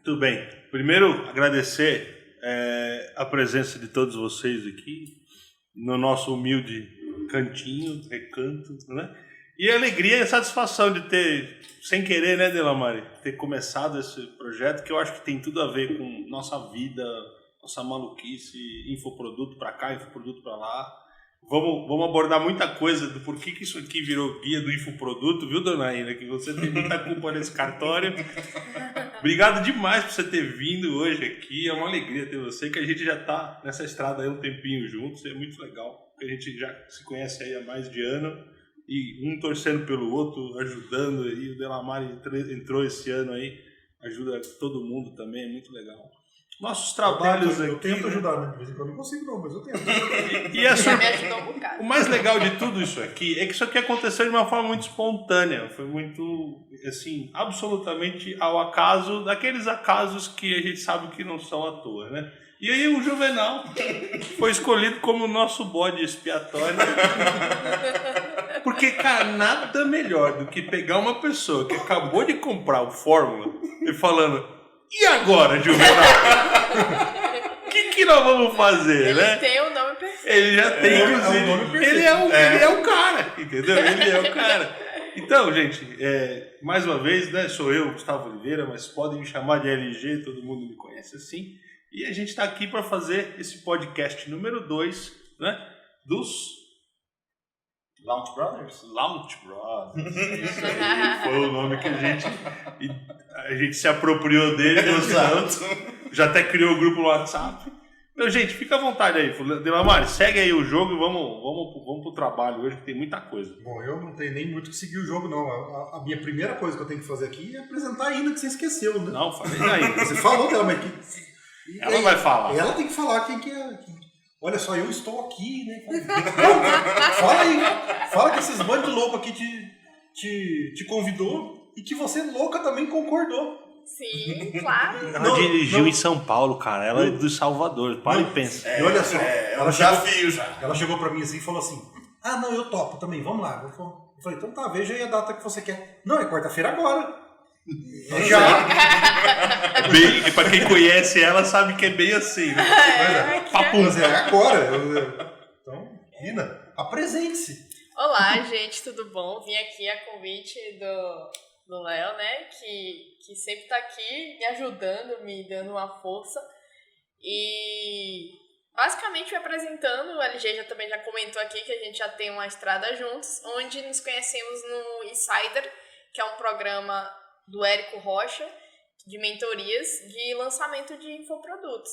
Muito bem. Primeiro, agradecer a presença de todos vocês aqui no nosso humilde cantinho, recanto, né? E a alegria e a satisfação de ter, sem querer, né, Delamare, ter começado esse projeto, que eu acho que tem tudo a ver com nossa vida, nossa maluquice, infoproduto para cá, infoproduto para lá. Vamos abordar muita coisa do porquê que isso aqui virou guia do infoproduto, viu, dona Ina? Que você tem muita culpa nesse cartório. Obrigado demais por você ter vindo hoje aqui. É uma alegria ter você, que a gente já está nessa estrada aí um tempinho juntos. É muito legal, porque a gente já se conhece aí há mais de ano. E um torcendo pelo outro, ajudando aí. O Delamare entrou esse ano aí, ajuda todo mundo também, é muito legal. Nossos trabalhos eu tento ajudar, né? De vez em quando não consigo não, mas eu tento. Me ajudou um bocado. O mais legal de tudo isso aqui é que isso aqui aconteceu de uma forma muito espontânea. Foi muito, assim, absolutamente ao acaso, daqueles acasos que a gente sabe que não são à toa, né? E aí o Juvenal foi escolhido como o nosso bode expiatório. Porque, cara, nada melhor do que pegar uma pessoa que acabou de comprar o Fórmula e falando... E agora, Juvenal? O que nós vamos fazer, ele né? Ele tem o nome perfeito. Ele já tem, inclusive. O nome perfeito. Ele é o cara, entendeu? Ele é o cara. Então, gente, mais uma vez, né? Sou eu, Gustavo Oliveira, mas podem me chamar de LG, todo mundo me conhece assim. E a gente está aqui para fazer esse podcast número 2, né? Dos... Launch Brothers? Launch Brothers. Isso aí foi o nome que a gente se apropriou dele. Já até criou o grupo no WhatsApp. Então, gente, fica à vontade aí. Delamare, segue aí o jogo e vamos pro trabalho hoje, que tem muita coisa. Bom, eu não tenho nem muito que seguir o jogo, não. A minha primeira coisa que eu tenho que fazer aqui é apresentar a Ina, que você esqueceu, né? Não, falei ainda. Você falou dela, mas que... Ela vai falar. Ela tem que falar quem que é... Olha só, eu estou aqui, né? Não, fala aí. Fala que esses bandos loucos aqui te convidou e que você louca também concordou. Sim, claro. Ela dirigiu em São Paulo, cara. Ela é do Salvador. Para e pensa. E olha só, desafio já. Ela chegou pra mim assim e falou assim: ah, não, eu topo também, vamos lá. Eu falei, então tá, veja aí a data que você quer. Não, é quarta-feira agora. Já. Bem, pra quem conhece ela, sabe que é bem assim, né? Papum. Mas é agora. Então, Ina, apresente-se. Olá, gente, tudo bom? Vim aqui a convite do Léo, né? Que sempre tá aqui me ajudando, me dando uma força. E basicamente me apresentando, o LG também já comentou aqui que a gente já tem uma estrada juntos, onde nos conhecemos no Insider, que é um programa do Érico Rocha, de mentorias de lançamento de infoprodutos.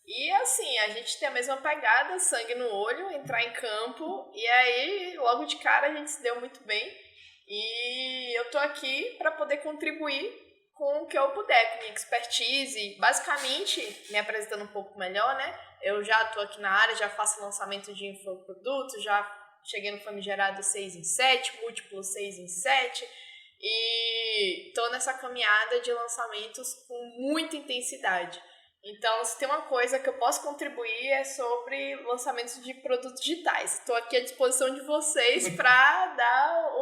E assim, a gente tem a mesma pegada, sangue no olho, entrar em campo, e aí logo de cara a gente se deu muito bem. E eu tô aqui para poder contribuir com o que eu puder, com minha expertise, basicamente, me apresentando um pouco melhor, né? Eu já tô aqui na área, já faço lançamento de infoprodutos, já cheguei no famigerado 6 em 7, múltiplo 6 em 7, e tô nessa caminhada de lançamentos com muita intensidade. Então, se tem uma coisa que eu posso contribuir é sobre lançamentos de produtos digitais. Estou aqui à disposição de vocês para dar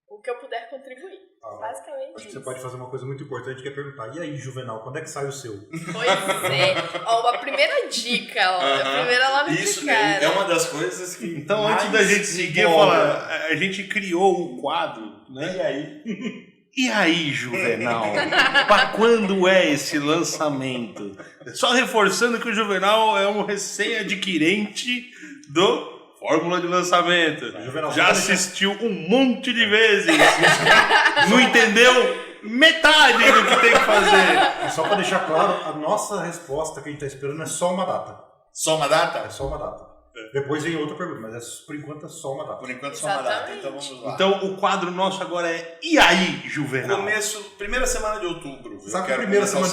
o que eu puder contribuir. Basicamente acho que isso. você pode fazer uma coisa muito importante, que é perguntar: e aí, Juvenal, quando é que sai o seu? Pois é. Ó, uma primeira dica, a primeira logo Isso de cara. é uma das coisas que... Então, antes da gente seguir, a gente criou um quadro, né? E aí? E aí, Juvenal? Para quando é esse lançamento? Só reforçando que o Juvenal é um recém-adquirente do Fórmula de Lançamento. Juvenal, já assistiu um monte de vezes. Não entendeu metade do que tem que fazer. E só para deixar claro, a nossa resposta que a gente está esperando é só uma data. Só uma data? É só uma data. Depois vem outra pergunta, mas por enquanto é só uma data. Por enquanto só uma data, então vamos lá. Então o quadro nosso agora é E aí, Juvenal? Primeira semana de outubro. Sabe que primeira semana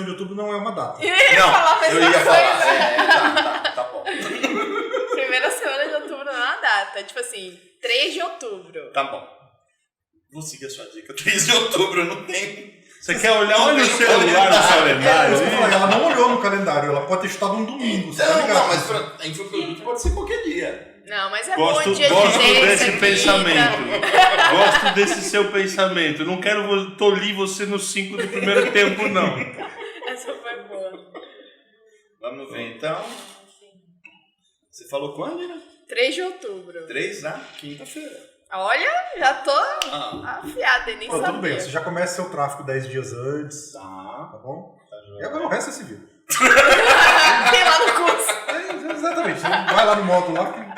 de outubro não é uma data. Eu ia falar a mesma eu ia coisa. falar. Tá bom. Primeira semana de outubro não é uma data. Tipo assim, 3 de outubro. Tá bom. Vou seguir a sua dica. 3 de outubro, não tem Você quer olhar? Olha o celular no calendário. Ela não olhou no calendário, ela pode ter chutado um domingo. Você tá ligado? Não, mas pra infoproduto pode ser qualquer dia. Não, mas é Gosto bom dia de terça, desse quinta. pensamento. Gosto desse seu pensamento. Não quero tolir você no 5 do primeiro tempo, não. Essa foi boa. Vamos ver então. Você falou quando, né? 3 de outubro. 3 na quinta-feira. Olha, já tô afiada, nem Pô, sabia. tudo bem, você já começa seu tráfico 10 dias antes. Tá. Tá bom? Tá E joia. agora o resto é civil. Tem lá no curso. Exatamente. Você vai lá no módulo lá que.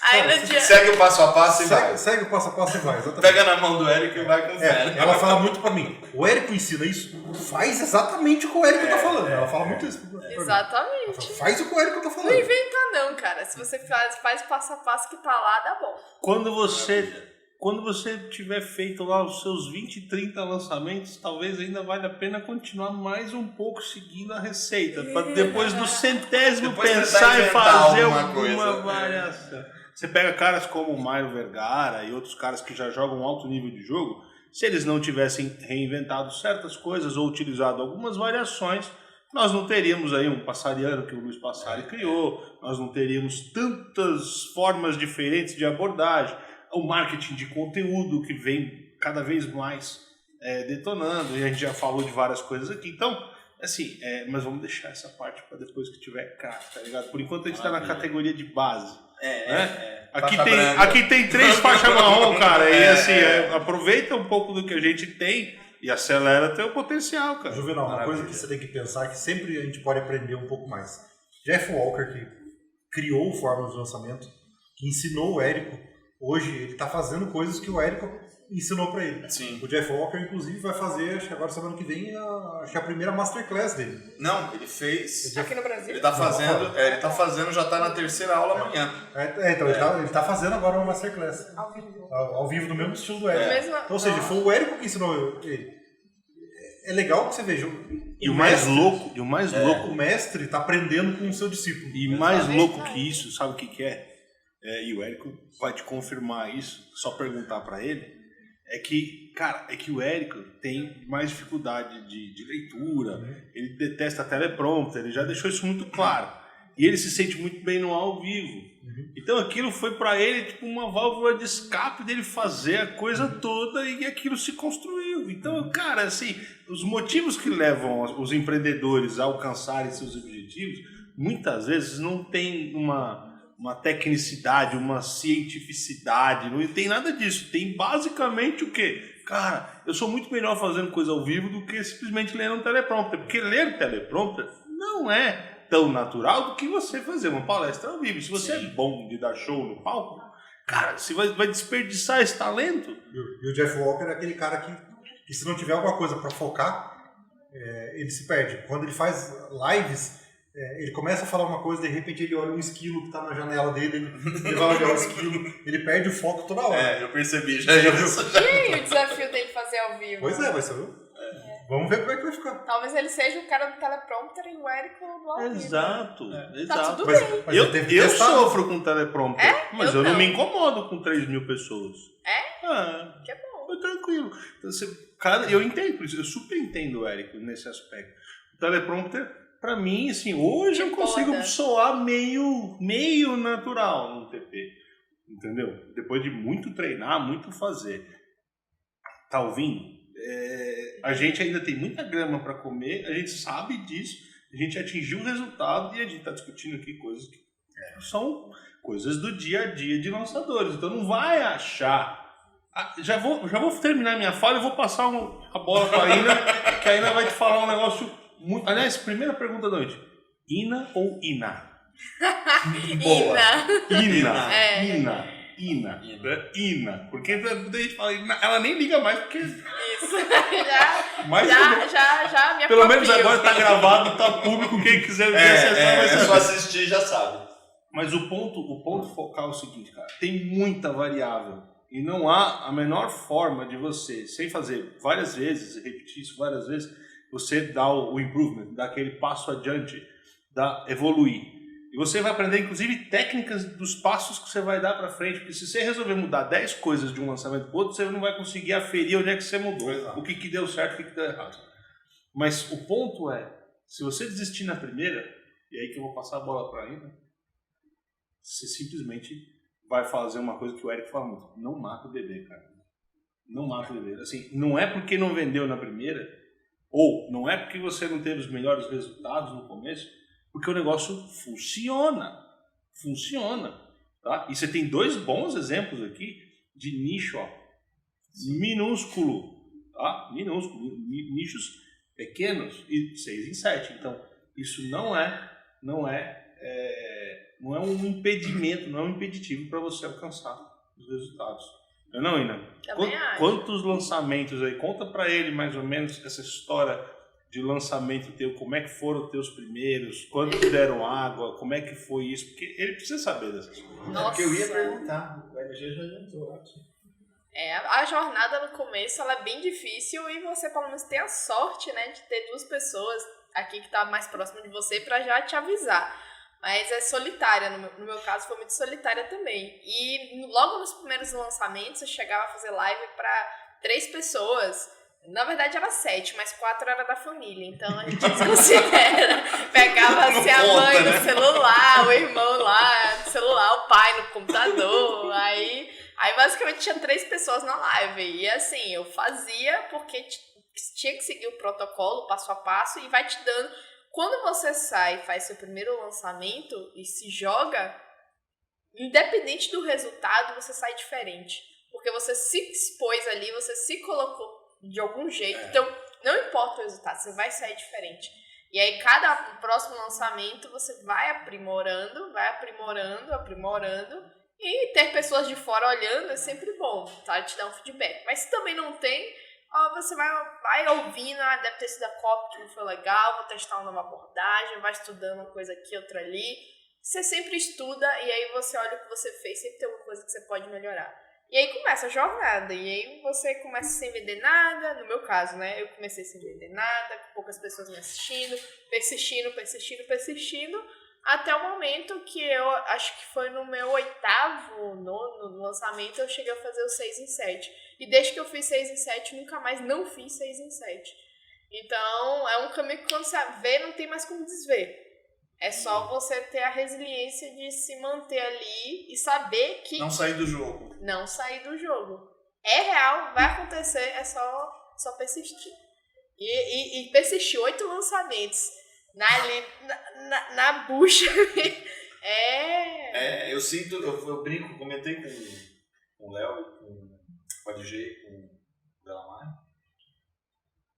Aí no dia... Segue o passo a passo e vai. Segue o passo a passo e vai. Exatamente. Pega na mão do Érico e vai com fé. Ela fala muito pra mim. O Érico ensina isso. Faz exatamente o que o Érico tá falando. Ela fala muito isso. Pra mim. Exatamente. Faz o que o Érico tá Não falando. inventa não, cara. Se você faz passo a passo que tá lá, dá bom. Quando você tiver feito lá os seus 20, 30 lançamentos, talvez ainda valha a pena continuar mais um pouco seguindo a receita. Para depois do 100º Depois pensar tentar em inventar fazer alguma alguma coisa. variação. Você pega caras como o Mário Vergara e outros caras que já jogam alto nível de jogo, se eles não tivessem reinventado certas coisas ou utilizado algumas variações, nós não teríamos aí um passariano que o Luiz Passari criou, nós não teríamos tantas formas diferentes de abordagem, o marketing de conteúdo que vem cada vez mais detonando, e a gente já falou de várias coisas aqui. Então, assim, mas vamos deixar essa parte para depois que tiver craque, tá ligado? Por enquanto a gente está na categoria de base. Aqui tem 3 faixas marrom, cara, e assim, aproveita um pouco do que a gente tem e acelera teu potencial, cara. Juvenal, uma Maravilha. coisa que você tem que pensar é que sempre a gente pode aprender um pouco mais. Jeff Walker, que criou o Fórmula de Lançamento, que ensinou o Érico, hoje ele está fazendo coisas que o Érico ensinou para ele. Sim. O Jeff Walker, inclusive, vai fazer, acho que agora semana que vem, acho que a primeira Masterclass dele. Não, ele fez. Aqui no Brasil. Ele tá fazendo, já tá na 3ª aula amanhã. Então ele tá fazendo agora uma Masterclass. Ao vivo, do mesmo estilo do Érico. Então, ou seja, foi o Érico que ensinou ele. É legal que você veja. E o mais louco, O mestre está aprendendo com o seu discípulo. e mais louco que isso, sabe o que é? E o Érico vai te confirmar isso, só perguntar pra ele, é que o Érico tem mais dificuldade de leitura, ele detesta teleprompter, ele já deixou isso muito claro. E ele se sente muito bem no ao vivo. Então aquilo foi pra ele tipo uma válvula de escape dele fazer a coisa toda e aquilo se construiu. Então, cara, assim, os motivos que levam os empreendedores a alcançarem seus objetivos, muitas vezes não tem uma tecnicidade, uma cientificidade, não tem nada disso. Tem basicamente o quê? Cara, eu sou muito melhor fazendo coisa ao vivo do que simplesmente lendo um teleprompter, porque ler teleprompter não é tão natural do que você fazer uma palestra ao vivo. Se você é bom de dar show no palco, cara, você vai desperdiçar esse talento. E o Jeff Walker é aquele cara que se não tiver alguma coisa para focar, ele se perde. Quando ele faz lives, ele começa a falar uma coisa, de repente ele olha um esquilo que tá na janela dele, ele vai olhar o esquilo, ele perde o foco toda hora. Eu percebi já. E o desafio dele fazer ao vivo? Pois vai ser, viu? Vamos ver como é que vai ficar. Talvez ele seja o cara do teleprompter e o Érico do ao vivo. Exato. Tá tudo Mas, bem. mas Eu ele teve que eu testar. sofro com teleprompter, mas eu não não. me incomodo com 3.000 pessoas. Que é bom. Foi tranquilo. Então, cara, eu entendo isso, eu super entendo o Érico nesse aspecto. O teleprompter, pra mim, assim, hoje eu consigo Foda. soar meio natural no TP. Entendeu? Depois de muito treinar, muito fazer. Tá ouvindo? A gente ainda tem muita grama para comer, a gente sabe disso, a gente atingiu o resultado e a gente está discutindo aqui coisas que são coisas do dia a dia de lançadores. Então não vai achar. Já vou terminar minha fala e vou passar a bola para a Ina, que a Ina vai te falar um negócio muito. Aliás, primeira pergunta da noite: Ina ou Ina? Boa. Ina. Porque a gente fala, ela nem liga mais, porque. Isso. Mas já me pelo menos aproprio. agora tá gravado, tá público, quem quiser acessar vai É saber. só assistir já sabe. Mas o ponto focal é o seguinte, cara, tem muita variável e não há a menor forma de você, sem fazer várias vezes, repetir isso várias vezes, você dar o improvement, dar aquele passo adiante, evoluir. E você vai aprender, inclusive, técnicas dos passos que você vai dar para frente, porque se você resolver mudar 10 coisas de um lançamento para outro, você não vai conseguir aferir onde é que você mudou, o que deu certo e o que deu errado. Mas o ponto é, se você desistir na primeira, e aí que eu vou passar a bola para Ina, você simplesmente vai fazer uma coisa que o Eric fala muito. Não mata o bebê, cara. Não mata o bebê. Assim, não é porque não vendeu na primeira, ou não é porque você não teve os melhores resultados no começo, porque o negócio funciona. Funciona. Tá? E você tem 2 bons exemplos aqui de nicho, ó, minúsculo. Tá? Minúsculo. Nichos pequenos e 6 em 7. Então, isso não é um impedimento, não é um impeditivo para você alcançar os resultados. Não, Ina? Quantos lançamentos aí? Conta para ele mais ou menos essa história de lançamento teu, como é que foram os teus primeiros, quantos deram água, como é que foi isso, porque ele precisa saber dessas coisas. Nossa. Porque eu ia perguntar, o LG já entrou aqui. A jornada no começo ela é bem difícil e você pelo menos tem a sorte, né, de ter 2 pessoas aqui que tá mais próximo de você para já te avisar. Mas é solitária, no meu caso foi muito solitária também. E logo nos primeiros lançamentos eu chegava a fazer live para 3 pessoas. Na verdade era 7, mas 4 era da família. Então a gente desconsidera. Pegava assim a mãe no celular, o irmão lá no celular, o pai no computador. Aí basicamente tinha 3 pessoas na live. E assim, eu fazia porque tinha que seguir o protocolo, passo a passo, e vai te dando. Quando você sai e faz seu primeiro lançamento e se joga, independente do resultado, você sai diferente. Porque você se expôs ali, você se colocou de algum jeito. Então, não importa o resultado, você vai sair diferente. E aí, cada próximo lançamento, você vai aprimorando. E ter pessoas de fora olhando é sempre bom, tá? Te dar um feedback. Mas se também não tem, você vai ouvindo, deve ter sido a copy que não foi legal, vou testar uma nova abordagem, vai estudando uma coisa aqui, outra ali. Você sempre estuda e aí você olha o que você fez, sempre tem alguma coisa que você pode melhorar. E aí começa a jornada, e aí você começa sem vender nada, no meu caso, né? Eu comecei sem vender nada, com poucas pessoas me assistindo, persistindo, até o momento que eu acho que foi no meu 8º, 9º lançamento, eu cheguei a fazer o 6 em 7. E desde que eu fiz 6 em 7, nunca mais não fiz 6 em 7. Então, é um caminho que quando você vê, não tem mais como desver. É só você ter a resiliência de se manter ali e saber que... Não sair do jogo. Não sair do jogo. É real, vai acontecer, é só persistir. E persistir 8 lançamentos na bucha. Eu sinto, eu brinco, comentei com o Léo, com o ADG, com o Delamar.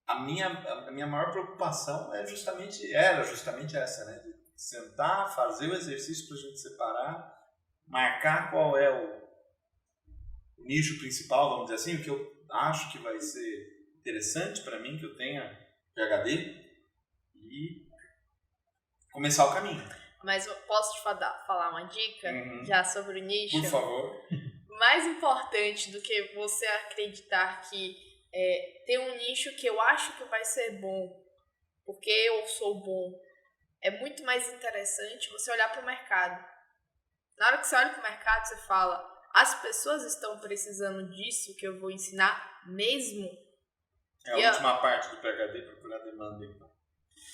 A minha maior preocupação era justamente essa, né? De sentar, fazer o exercício pra gente separar, marcar qual é o nicho principal, vamos dizer assim, o que eu acho que vai ser interessante para mim, que eu tenha PhD, e começar o caminho. Mas eu posso te falar uma dica já sobre o nicho? Por favor. Mais importante do que você acreditar que tem um nicho que eu acho que vai ser bom, porque eu sou bom, é muito mais interessante você olhar para o mercado. Na hora que você olha para o mercado, você fala, as pessoas estão precisando disso que eu vou ensinar mesmo? É a última parte do PhD, procurar demanda.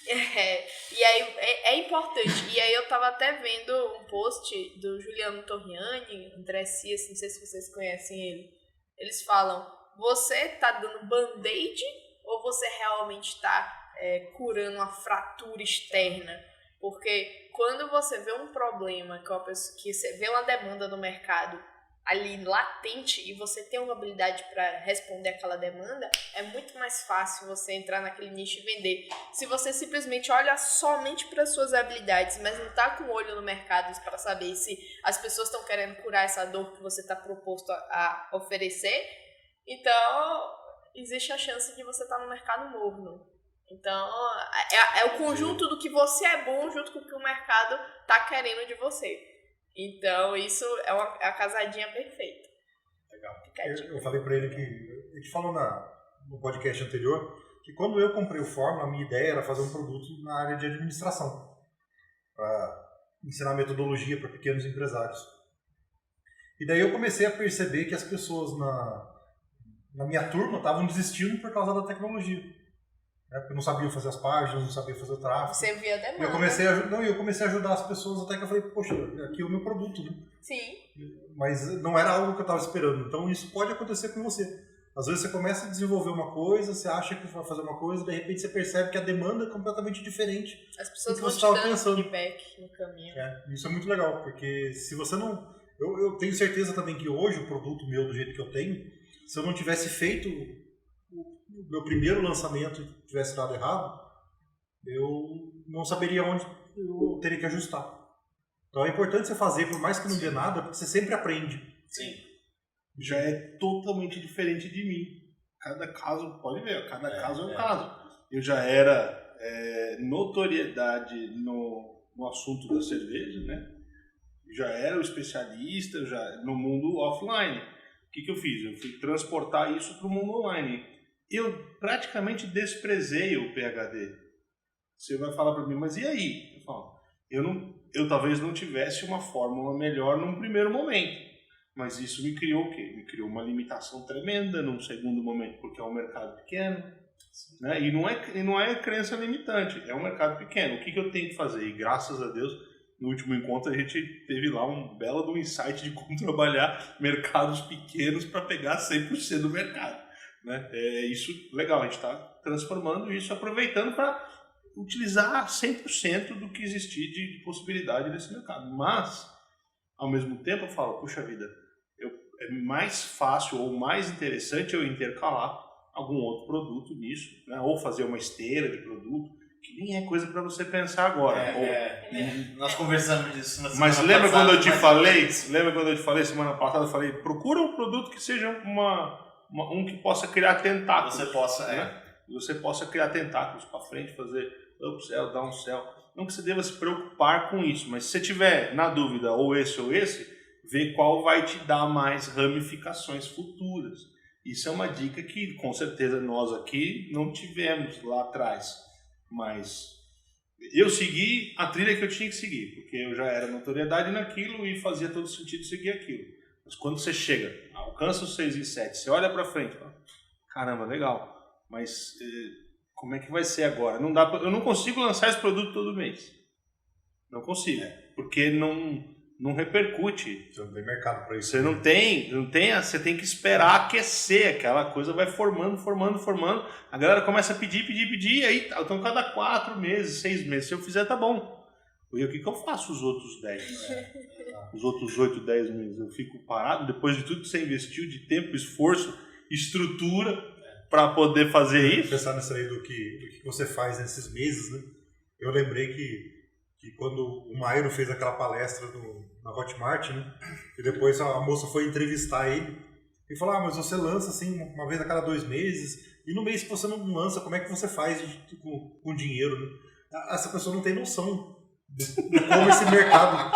E aí é importante. E aí eu tava até vendo um post do Juliano Torriani, André Cias, não sei se vocês conhecem ele. Eles falam, você tá dando band-aid ou você realmente tá curando uma fratura externa? Porque quando você vê um problema, que você vê uma demanda no mercado ali latente e você tem uma habilidade para responder aquela demanda, é muito mais fácil você entrar naquele nicho e vender. Se você simplesmente olha somente para suas habilidades, mas não tá com o olho no mercado para saber se as pessoas estão querendo curar essa dor que você está proposto a oferecer, então existe a chance de você estar no mercado morno. Então é o conjunto do que você é bom junto com o que o mercado tá querendo de você. Então, isso é a casadinha perfeita. Legal. Eu falei pra ele que... A gente falou no podcast anterior que quando eu comprei o Fórmula, a minha ideia era fazer um produto na área de administração. Para ensinar metodologia para pequenos empresários. E daí eu comecei a perceber que as pessoas na minha turma estavam desistindo por causa da tecnologia. né? Porque eu não sabia fazer as páginas, não sabia fazer o tráfego. Você via a E demanda. eu comecei a ajudar as pessoas até que eu falei, poxa, aqui é o meu produto, né? Sim. Mas não era algo que eu estava esperando. Então isso pode acontecer com você. Às vezes você começa a desenvolver uma coisa, você acha que vai fazer uma coisa, de repente você percebe que a demanda é completamente diferente. As pessoas do que vão você te estava dando pensando. feedback no caminho. Isso é muito legal, porque se você não... Eu tenho certeza também que hoje o produto meu, do jeito que eu tenho, se eu não tivesse feito o meu primeiro lançamento e tivesse dado errado, eu não saberia onde eu teria que ajustar. Então é importante você fazer, por mais que não dê nada, porque você sempre aprende. Sim. Já é totalmente diferente de mim. Cada caso, pode ver, cada caso é um caso. Eu já era notoriedade no assunto da cerveja, né? Já era o especialista no mundo offline. O que eu fiz? Eu fui transportar isso para o mundo online. Eu praticamente desprezei o PhD. Você vai falar para mim, mas e aí? Eu falo, eu talvez não tivesse uma fórmula melhor num primeiro momento. Mas isso me criou o quê? Me criou uma limitação tremenda num segundo momento, porque é um mercado pequeno, né? E não é crença limitante, é um mercado pequeno. O que eu tenho que fazer? E graças a Deus, no último encontro a gente teve lá um belo do insight de como trabalhar mercados pequenos para pegar 100% do mercado, né? É isso legal, a gente está transformando isso, aproveitando para utilizar 100% do que existir de possibilidade desse mercado. Mas, ao mesmo tempo, eu falo, puxa vida, é mais fácil ou mais interessante eu intercalar algum outro produto nisso, né? Ou fazer uma esteira de produto, que nem é coisa para você pensar agora. Nós conversamos disso na semana Mas lembra passada, quando eu te falei? Lembra quando eu te falei semana passada? Eu falei, procura um produto que seja um que possa criar tentáculos. Você possa criar tentáculos para frente, fazer up céu, down céu. Não que você deva se preocupar com isso, mas se você tiver na dúvida ou esse, vê qual vai te dar mais ramificações futuras. Isso é uma dica que com certeza nós aqui não tivemos lá atrás, mas eu segui a trilha que eu tinha que seguir, porque eu já era notoriedade naquilo e fazia todo sentido seguir aquilo. Mas quando você chega, alcança os 6 e 7, você olha para frente, fala, caramba, legal, mas como é que vai ser agora? Eu não consigo lançar esse produto todo mês. Não consigo, porque não repercute. Você não tem mercado para isso. Você não tem, você tem que esperar aquecer, aquela coisa vai formando. A galera começa a pedir, e aí então cada 4 meses, 6 meses, se eu fizer tá bom. E o que eu faço os outros 10? Os outros 8, 10 meses? Eu fico parado, depois de tudo que você investiu de tempo, esforço, estrutura para poder fazer isso? Pensar nisso aí do que você faz nesses meses, né? Eu lembrei que quando o Mairo fez aquela palestra na Hotmart, né? E depois a moça foi entrevistar ele e falou, mas você lança assim uma vez a cada 2 meses, e no mês que você não lança, como é que você faz com dinheiro, né? Essa pessoa não tem noção de como esse mercado...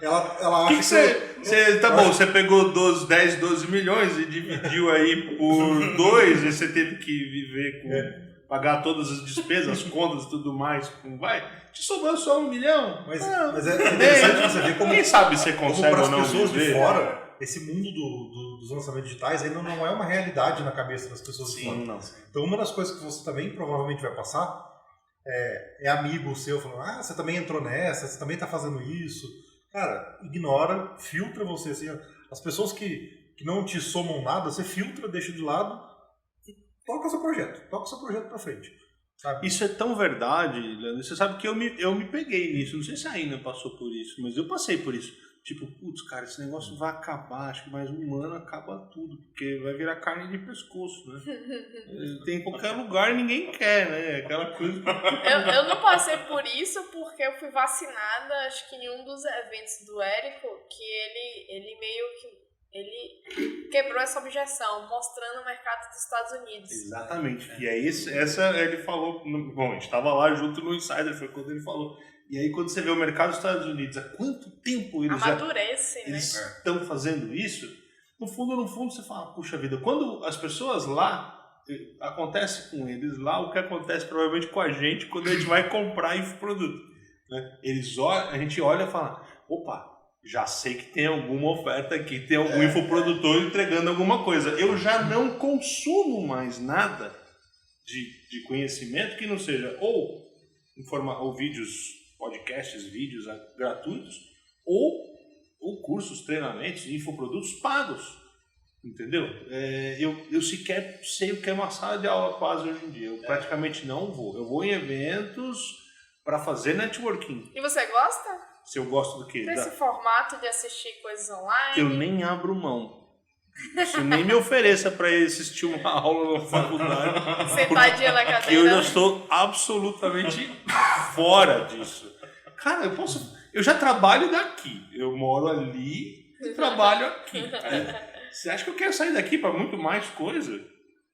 ela acha que... Tá bom, você pegou 10, 12 milhões e dividiu aí por 2 e você teve que viver com... Pagar todas as despesas, as contas e tudo mais, como vai? Te sobrou só 1 milhão? Mas é interessante você ver como... Quem sabe você consegue ou não para as pessoas viver, de fora, esse mundo dos lançamentos digitais ainda não é uma realidade na cabeça das pessoas de fora. Não. Então uma das coisas que você também provavelmente vai passar é amigo seu falando, você também entrou nessa, você também está fazendo isso. Cara, ignora, filtra você. Assim, as pessoas que não te somam nada, você filtra, deixa de lado. Toca o seu projeto pra frente. Sabe? Isso é tão verdade, Leandro. Você sabe que eu me peguei nisso. Não sei se a Ina passou por isso, mas eu passei por isso. Tipo, putz, cara, esse negócio vai acabar. Acho que mais 1 ano acaba tudo, porque vai virar carne de pescoço, né? Tem em qualquer lugar e ninguém quer, né? Aquela coisa. Eu não passei por isso porque eu fui vacinada, acho que em um dos eventos do Érico, que ele meio que... Ele quebrou essa objeção, mostrando o mercado dos Estados Unidos. Exatamente. E aí, ele falou... Bom, a gente estava lá junto no Insider, foi quando ele falou. E aí, quando você vê o mercado dos Estados Unidos, há quanto tempo eles estão fazendo isso, no fundo, você fala, puxa vida, quando as pessoas lá, acontece com eles lá, o que acontece provavelmente com a gente quando a gente vai comprar infoproduto. Né? A gente olha e fala, opa, já sei que tem alguma oferta aqui, tem algum infoprodutor entregando alguma coisa. Eu já não consumo mais nada de conhecimento que não seja ou vídeos, podcasts, vídeos gratuitos, ou cursos, treinamentos, infoprodutos pagos. Entendeu? Eu sequer sei o que é uma sala de aula quase hoje em dia. Eu praticamente não vou. Eu vou em eventos para fazer networking. E você gosta? Se eu gosto do quê? Desse formato de assistir coisas online? Eu nem abro mão. Isso nem me ofereça para assistir uma aula na faculdade. Sentadinha na cadeira. Eu já estou absolutamente fora disso. Cara, eu já trabalho daqui. Eu moro ali e trabalho aqui. Você acha que eu quero sair daqui para muito mais coisa?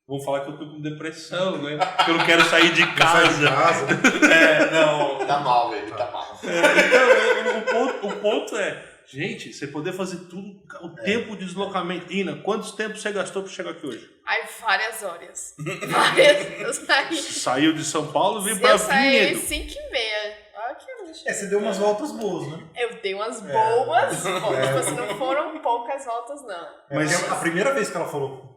Vão falar que eu tô com depressão, né? Que eu não quero sair de casa. Não, tá mal, velho, tá mal. Então, o ponto é, gente, você poder fazer tudo, o tempo de deslocamento. Ina, quantos tempos você gastou para chegar aqui hoje? Ai, várias horas. Eu saí. Saiu de São Paulo e veio para Eu saí Vinhedo. 5h30. Olha que luxo. Você deu umas voltas boas, né? Eu dei umas boas voltas. Tipo assim, não foram poucas voltas, não. Mas a primeira vez que ela falou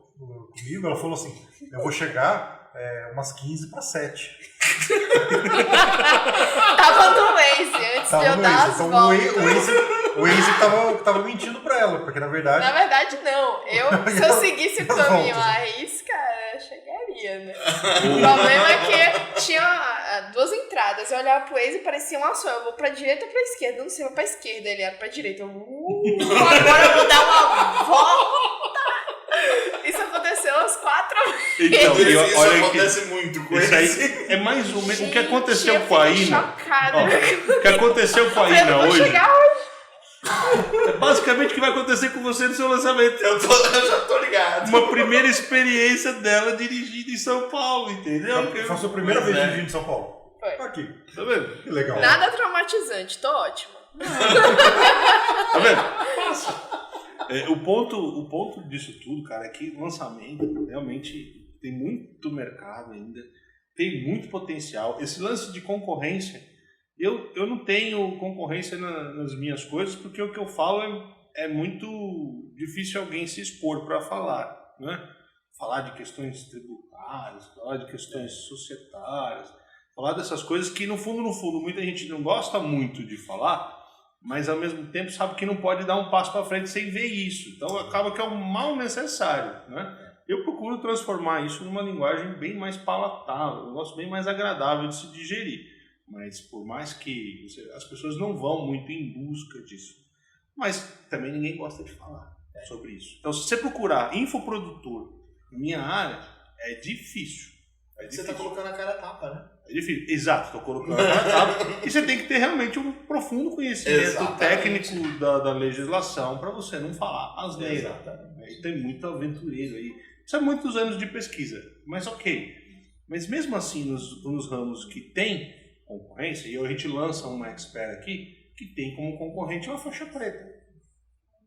comigo, ela falou assim, eu vou chegar umas 15:07. Tava no Waze antes de eu dar as então voltas. o Waze tava mentindo pra ela, porque na verdade... Na verdade, não. Se eu seguisse o caminho à risca, eu chegaria, né? O problema é que tinha 2 entradas. Eu olhava pro Waze e parecia uma só. Eu vou pra direita ou pra esquerda? Eu não sei, eu vou pra esquerda. Ele era pra direita. Agora eu vou dar uma volta. Isso aconteceu umas 4 vezes. Então, Isso olha acontece muito com isso esse. aí é mais ou menos o que Gente, aconteceu eu com a fiquei Ina. chocada. Ó, o que aconteceu com a Eu Ina não vou hoje chegar hoje. é basicamente o que vai acontecer com você no seu lançamento. Eu já tô ligado. Uma primeira experiência dela dirigindo em São Paulo, entendeu? Foi a sua primeira vez dirigindo em São Paulo? Foi. Tá aqui. Tá vendo? Que legal. Nada traumatizante, tô ótima. Tá vendo? Passa. O ponto disso tudo, cara, é que o lançamento realmente tem muito mercado ainda, tem muito potencial. Esse lance de concorrência, eu não tenho concorrência nas minhas coisas, porque o que eu falo é muito difícil alguém se expor para falar, né? Falar de questões tributárias, falar de questões societárias, falar dessas coisas que no fundo, muita gente não gosta muito de falar, mas ao mesmo tempo sabe que não pode dar um passo para frente sem ver isso. Então acaba que é um mal necessário, né? Eu procuro transformar isso numa linguagem bem mais palatável, um negócio bem mais agradável de se digerir. Mas por mais que as pessoas não vão muito em busca disso, mas também ninguém gosta de falar sobre isso. Então se você procurar infoprodutor na minha área, é difícil. Você tá colocando a cara a tapa, né? É difícil. Exato, estou colocando e você tem que ter realmente um profundo conhecimento técnico da legislação para você não falar asneira. Aí tem muito aventureiro aí. Isso é muitos anos de pesquisa, mas ok. Mas mesmo assim, nos ramos que tem concorrência, e a gente lança uma expert aqui, que tem como concorrente uma faixa preta.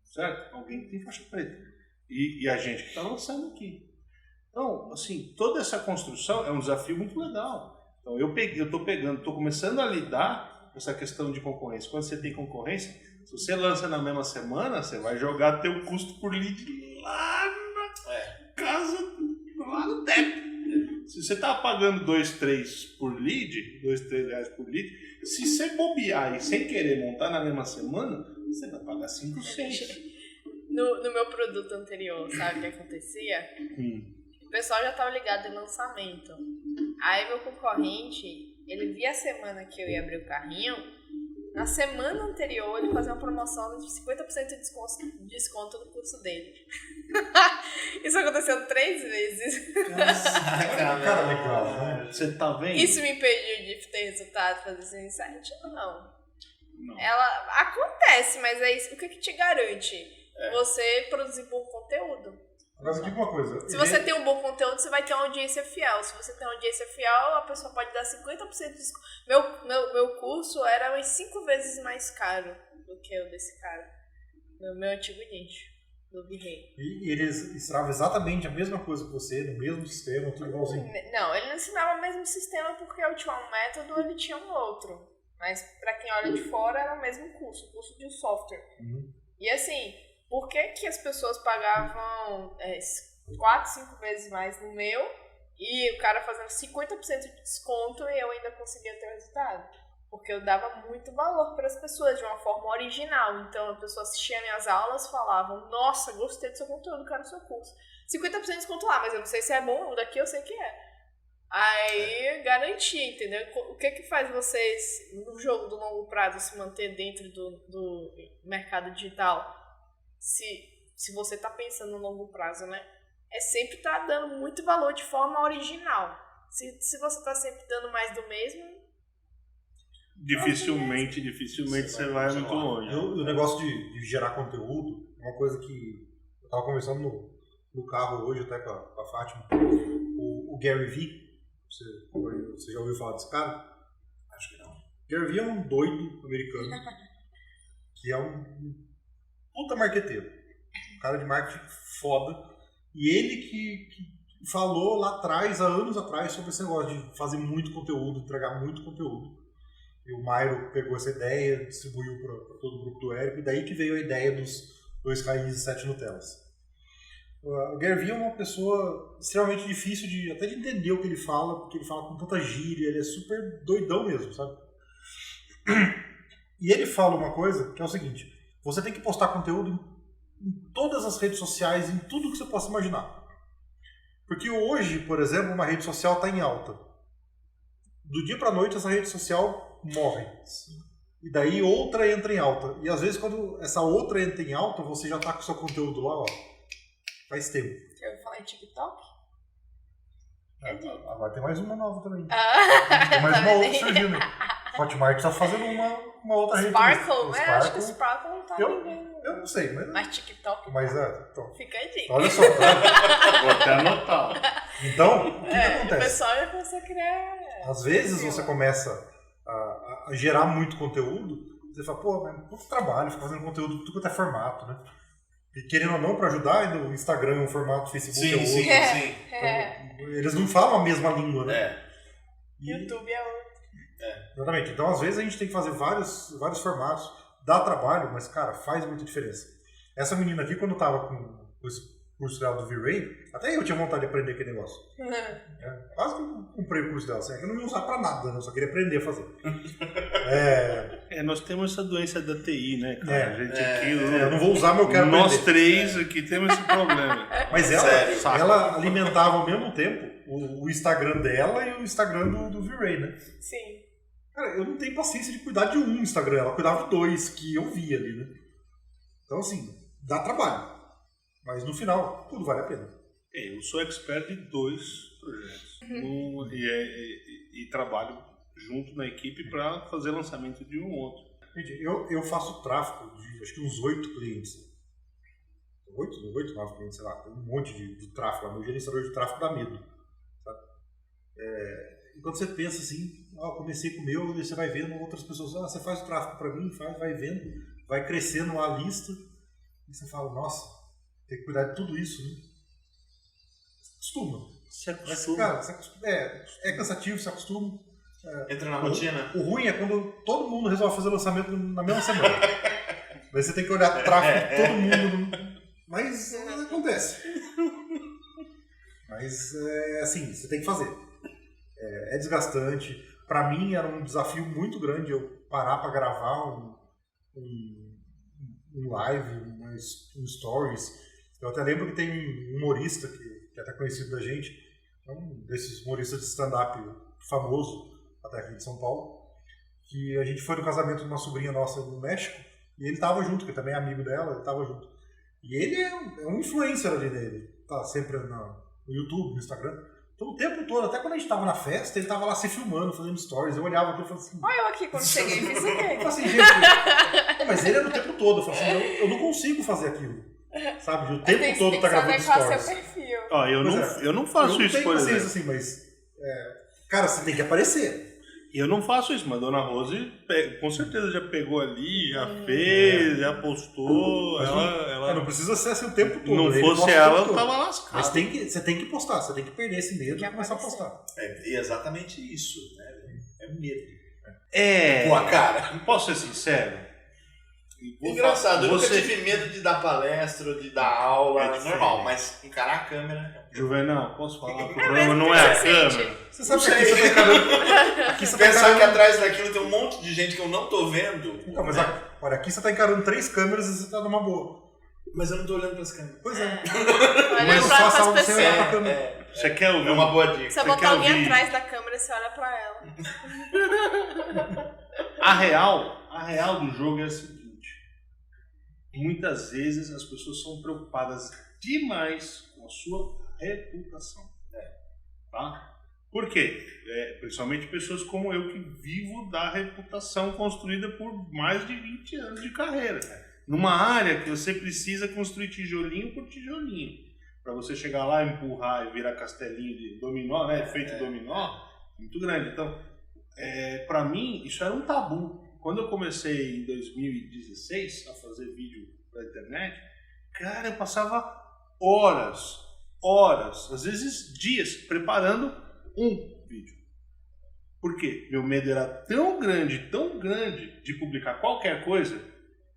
Certo? Alguém que tem faixa preta. E a gente que está lançando aqui. Então, assim, toda essa construção é um desafio muito legal. Então, estou começando a lidar com essa questão de concorrência. Quando você tem concorrência, se você lança na mesma semana, você vai jogar teu custo por lead lá na casa, lá no teto. Se você está pagando 2, 3 por lead, 2, 3 reais por lead, se você bobear e sem querer montar na mesma semana, você vai pagar 5, 6. No meu produto anterior, sabe o que acontecia? O pessoal já estava ligado em lançamento. Aí meu concorrente, ele via a semana que eu ia abrir o carrinho, na semana anterior ele fazia uma promoção de 50% de desconto no curso dele. Isso aconteceu 3 vezes. Cara, legal, né? Você tá vendo? Isso me impediu de ter resultado, fazer esse insight? Não. Não. Ela acontece, mas é isso. O que te garante? Você produzir bom conteúdo. Agora, me diga uma coisa. Se você tem um bom conteúdo, você vai ter uma audiência fiel. Se você tem uma audiência fiel, a pessoa pode dar 50% de desconto. Meu curso era umas 5 vezes mais caro do que o desse cara. No meu antigo nicho, do Virrei. E eles ensinavam exatamente a mesma coisa que você, no mesmo sistema, tudo igualzinho. Não, ele não ensinava o mesmo sistema porque eu tinha um método, ele tinha um outro. Mas pra quem olha de fora, era o mesmo curso, o curso de software. E assim, por que as pessoas pagavam 4, 5 vezes mais no meu E o cara fazendo 50% de desconto e eu ainda conseguia ter o resultado. Porque eu dava muito valor para as pessoas de uma forma original. Então a pessoa assistia minhas aulas, falavam: nossa, gostei do seu conteúdo, quero o seu curso. 50% de desconto lá, mas eu não sei se é bom, o daqui eu sei que é. Aí garantia, entendeu? O que faz vocês, no jogo do longo prazo, se manter dentro do mercado digital? Se você tá pensando no longo prazo, né? É sempre estar dando muito valor de forma original. Se você tá sempre dando mais do mesmo... Dificilmente você vai muito longe. O negócio de gerar conteúdo é uma coisa que eu tava conversando no carro hoje até com a Fátima. O Gary Vee, você já ouviu falar desse cara? Acho que não. Gary Vee é um doido americano que é um puta marqueteiro. Um cara de marketing foda. E ele que falou lá atrás, há anos atrás, sobre esse negócio de fazer muito conteúdo, entregar muito conteúdo. E o Mairo pegou essa ideia, distribuiu para todo o grupo do Érico, e daí que veio a ideia dos 2 raízes e 7 Nutellas. O Gary Vee é uma pessoa extremamente difícil até de entender o que ele fala, porque ele fala com tanta gíria, ele é super doidão mesmo, sabe? E ele fala uma coisa que é o seguinte: você tem que postar conteúdo em todas as redes sociais, em tudo que você possa imaginar. Porque hoje, por exemplo, uma rede social está em alta. Do dia para a noite essa rede social morre. E daí outra entra em alta. E às vezes quando essa outra entra em alta, você já está com o seu conteúdo lá, ó, faz tempo. Eu vou falar em TikTok? Agora tem mais uma nova também. Ah, Tem mais uma outra surgindo. Hotmart está fazendo uma outra rede. Sparkle, né? Acho que o Sparkle não tá ninguém. Eu não sei, mas... Mas TikTok... Mas então, Fica a dica. olha só, tá? Vou até anotar. Então, o que O acontece? pessoal já começou a criar... Às vezes você começa a gerar muito conteúdo, você fala, pô, mas muito trabalho, ficar fazendo conteúdo de tudo quanto é formato, né? E querendo ou não, para ajudar, ainda o Instagram é um formato, o Facebook é outro. Sim. Então, eles não falam a mesma língua, né? YouTube é outro. Exatamente. Então, às vezes, a gente tem que fazer vários formatos, dá trabalho, mas, cara, faz muita diferença. Essa menina aqui, quando eu tava com esse curso dela do V-Ray, até eu tinha vontade de aprender aquele negócio. Quase que eu comprei o curso dela, assim, que eu não ia usar pra nada, né? Eu só queria aprender a fazer. Nós temos essa doença da TI, né, cara? A gente aqui... Eu não vou usar, mas eu quero Nós aprender. 3 aqui temos esse problema. Mas Sério? ela alimentava ao mesmo tempo o Instagram dela e o Instagram do V-Ray, né? Sim. Cara, eu não tenho paciência de cuidar de um Instagram, ela cuidava de 2 que eu via ali, né? Então, assim, dá trabalho. Mas no final, tudo vale a pena. Eu sou expert de 2 projetos. E trabalho junto na equipe para fazer lançamento de um outro. Gente, eu faço tráfego de acho que uns 8 clientes. 8, 9 clientes, sei lá. Tem um monte de tráfego. Meu gerenciador de tráfego dá medo. Sabe? Enquanto você pensa assim, comecei com o meu, e você vai vendo outras pessoas, você faz o tráfego para mim, vai vendo, vai crescendo a lista, e você fala, nossa, tem que cuidar de tudo isso, né? Se acostuma. Cara, é cansativo, se acostuma. Entra na rotina. O ruim é quando todo mundo resolve fazer lançamento na mesma semana. Daí você tem que olhar tráfego de todo mundo. Mas acontece. Mas assim, você tem que fazer. É desgastante. Pra mim era um desafio muito grande eu parar pra gravar um live, um stories. Eu até lembro que tem um humorista que é até conhecido da gente, um desses humoristas de stand-up famoso, até aqui de São Paulo, que a gente foi no casamento de uma sobrinha nossa no México, e ele tava junto, que também é amigo dela, ele tava junto. E ele é um influencer ali dele, tá sempre no YouTube, no Instagram. Então o tempo todo, até quando a gente tava na festa, ele tava lá se filmando, fazendo stories, eu olhava aqui e falava assim... Olha eu aqui quando cheguei, fiz o quê? Eu falei assim, gente... Mas ele é no tempo todo, eu falei assim, eu não consigo fazer aquilo. Sabe, o tempo todo tá gravando stories. Seu perfil. Eu não faço isso, por exemplo. Assim, mas, cara, você tem que aparecer. Eu não faço isso, mas a Dona Rose com certeza já pegou ali, já fez, já postou. Ela não precisa ser assim o tempo todo. Não fosse ela, eu tava lascado. Mas você tem que postar, você tem que perder esse medo e começar a postar. É exatamente isso, né? É medo. É. Com a cara. Posso ser sincero? Engraçado, eu nunca você... tive medo de dar palestra, ou de dar aula, É normal, mas encarar a câmera... Juvenal, posso falar? O problema não é a câmera. Você sabe Não que aqui sei. você tá encarando... Aqui você tá Pensar encarando... que atrás daquilo tem um monte de gente que eu não tô vendo. Não, mas olha, aqui você tá encarando 3 câmeras e você tá numa boa. Mas eu não tô olhando pras câmeras. Pois é. Olha Mas pra só as salvo você pessoas. olhar pra câmera. Você quer ouvir É uma boa dica. Se eu Você botar quer alguém ouvir? atrás da câmera, você olha pra ela. A real do jogo é a seguinte. Muitas vezes as pessoas são preocupadas demais com a sua reputação. Tá? Por quê? Principalmente pessoas como eu que vivo da reputação construída por mais de 20 anos de carreira. Numa área que você precisa construir tijolinho por tijolinho. Para você chegar lá, empurrar e virar castelinho de dominó, né? Efeito dominó, muito grande. Então, para mim, isso era um tabu. Quando eu comecei em 2016 a fazer vídeo pra internet, cara, eu passava horas, às vezes dias, preparando um vídeo. Por quê? Meu medo era tão grande de publicar qualquer coisa,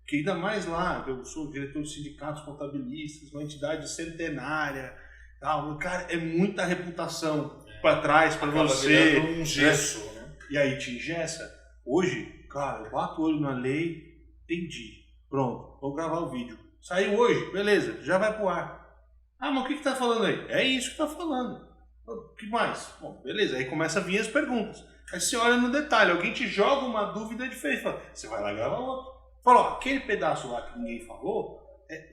que ainda mais lá, eu sou diretor de sindicatos contabilistas, uma entidade centenária, tal, cara, é muita reputação para trás, para você. Virando um gesso, né? E aí te engessa. Hoje, cara, eu bato o olho na lei, entendi, pronto, vou gravar o vídeo. Saiu hoje, beleza, já vai pro ar. Ah, mas o que tá falando aí? É isso que tá falando. O que mais? Bom, beleza, aí começa a vir as perguntas. Aí você olha no detalhe, alguém te joga uma dúvida diferente, fala, você vai lá gravar outro. Fala, ó, aquele pedaço lá que ninguém falou,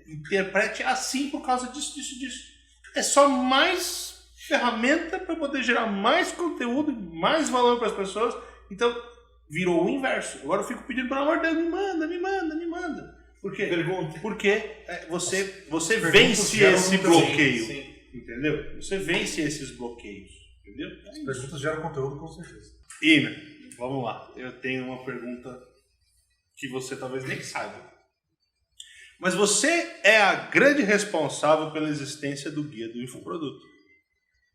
interprete assim por causa disso. É só mais ferramenta para poder gerar mais conteúdo, mais valor para as pessoas. Então, virou o inverso. Agora eu fico pedindo, pelo amor de Deus, me manda. Por quê? Pergunta. Porque você vence esse bloqueio. Sim. Entendeu? Você vence esses bloqueios. Entendeu? As perguntas geram conteúdo, com certeza. Ina, vamos lá. Eu tenho uma pergunta que você talvez nem saiba. Mas você é a grande responsável pela existência do guia do infoproduto.